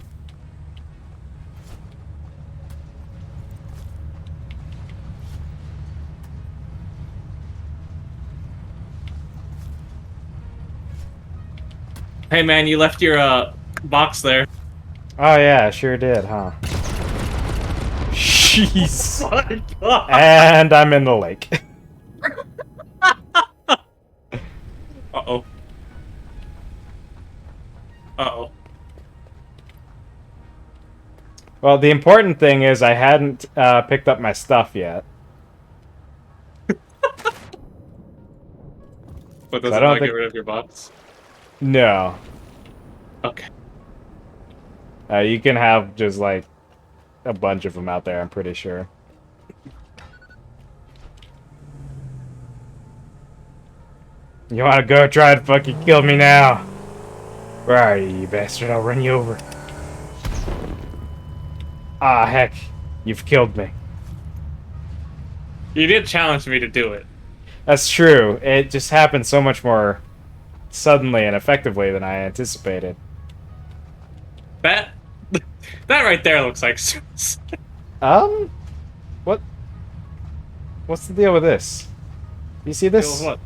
Hey man, you left your box there. Oh yeah, sure did, huh? Jeez. Uh And I'm in the lake. oh. Uh-oh. Well, the important thing is I hadn't picked up my stuff yet. But I does it don't not get think- rid of your box? No. Okay. You can have just like a bunch of them out there, I'm pretty sure. You wanna go try and fucking kill me now? Where are you, you bastard? I'll run you over. Ah, heck. You've killed me. You did challenge me to do it. That's true. It just happened so much more suddenly and effectively than I anticipated. That that right there looks like What? What's the deal with this? You see this? what?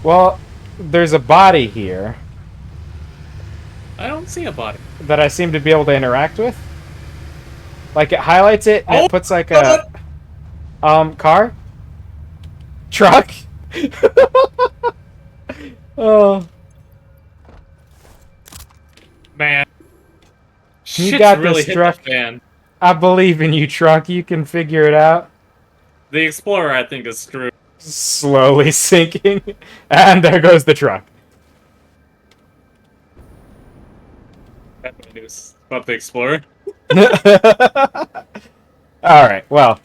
Well, there's a body here I don't see a body. that I seem to be able to interact with. Like, it highlights it, and Oh, it puts, like, a... car? Truck? Oh. Man. You Shit's got really this, hit truck. the fan. I believe in you, truck. You can figure it out. The Explorer, I think, is screwed. Slowly sinking. And there goes the truck. That's my news about the Explorer. Alright, well.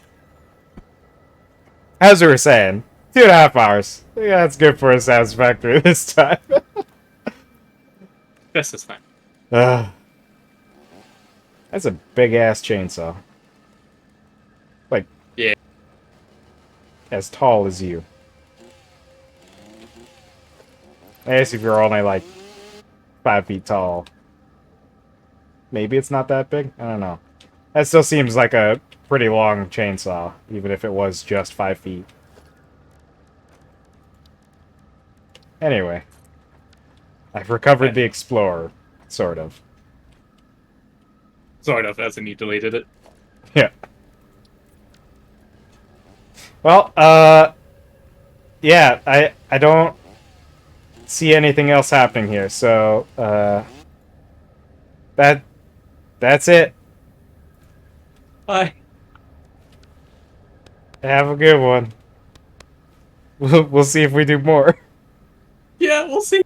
As we were saying, 2.5 hours. Yeah, that's good for a Satisfactory this time. This is fine. That's a big-ass chainsaw. Like, Yeah. as tall as you. I guess if you're only, like, 5 feet tall. Maybe it's not that big? I don't know. That still seems like a pretty long chainsaw, even if it was just 5 feet. Anyway. I've recovered the Explorer. Sort of. Sort of, as in you deleted it. Yeah. Well, yeah, I don't see anything else happening here, so that's it. Bye. Have a good one. We'll see if we do more. Yeah, we'll see.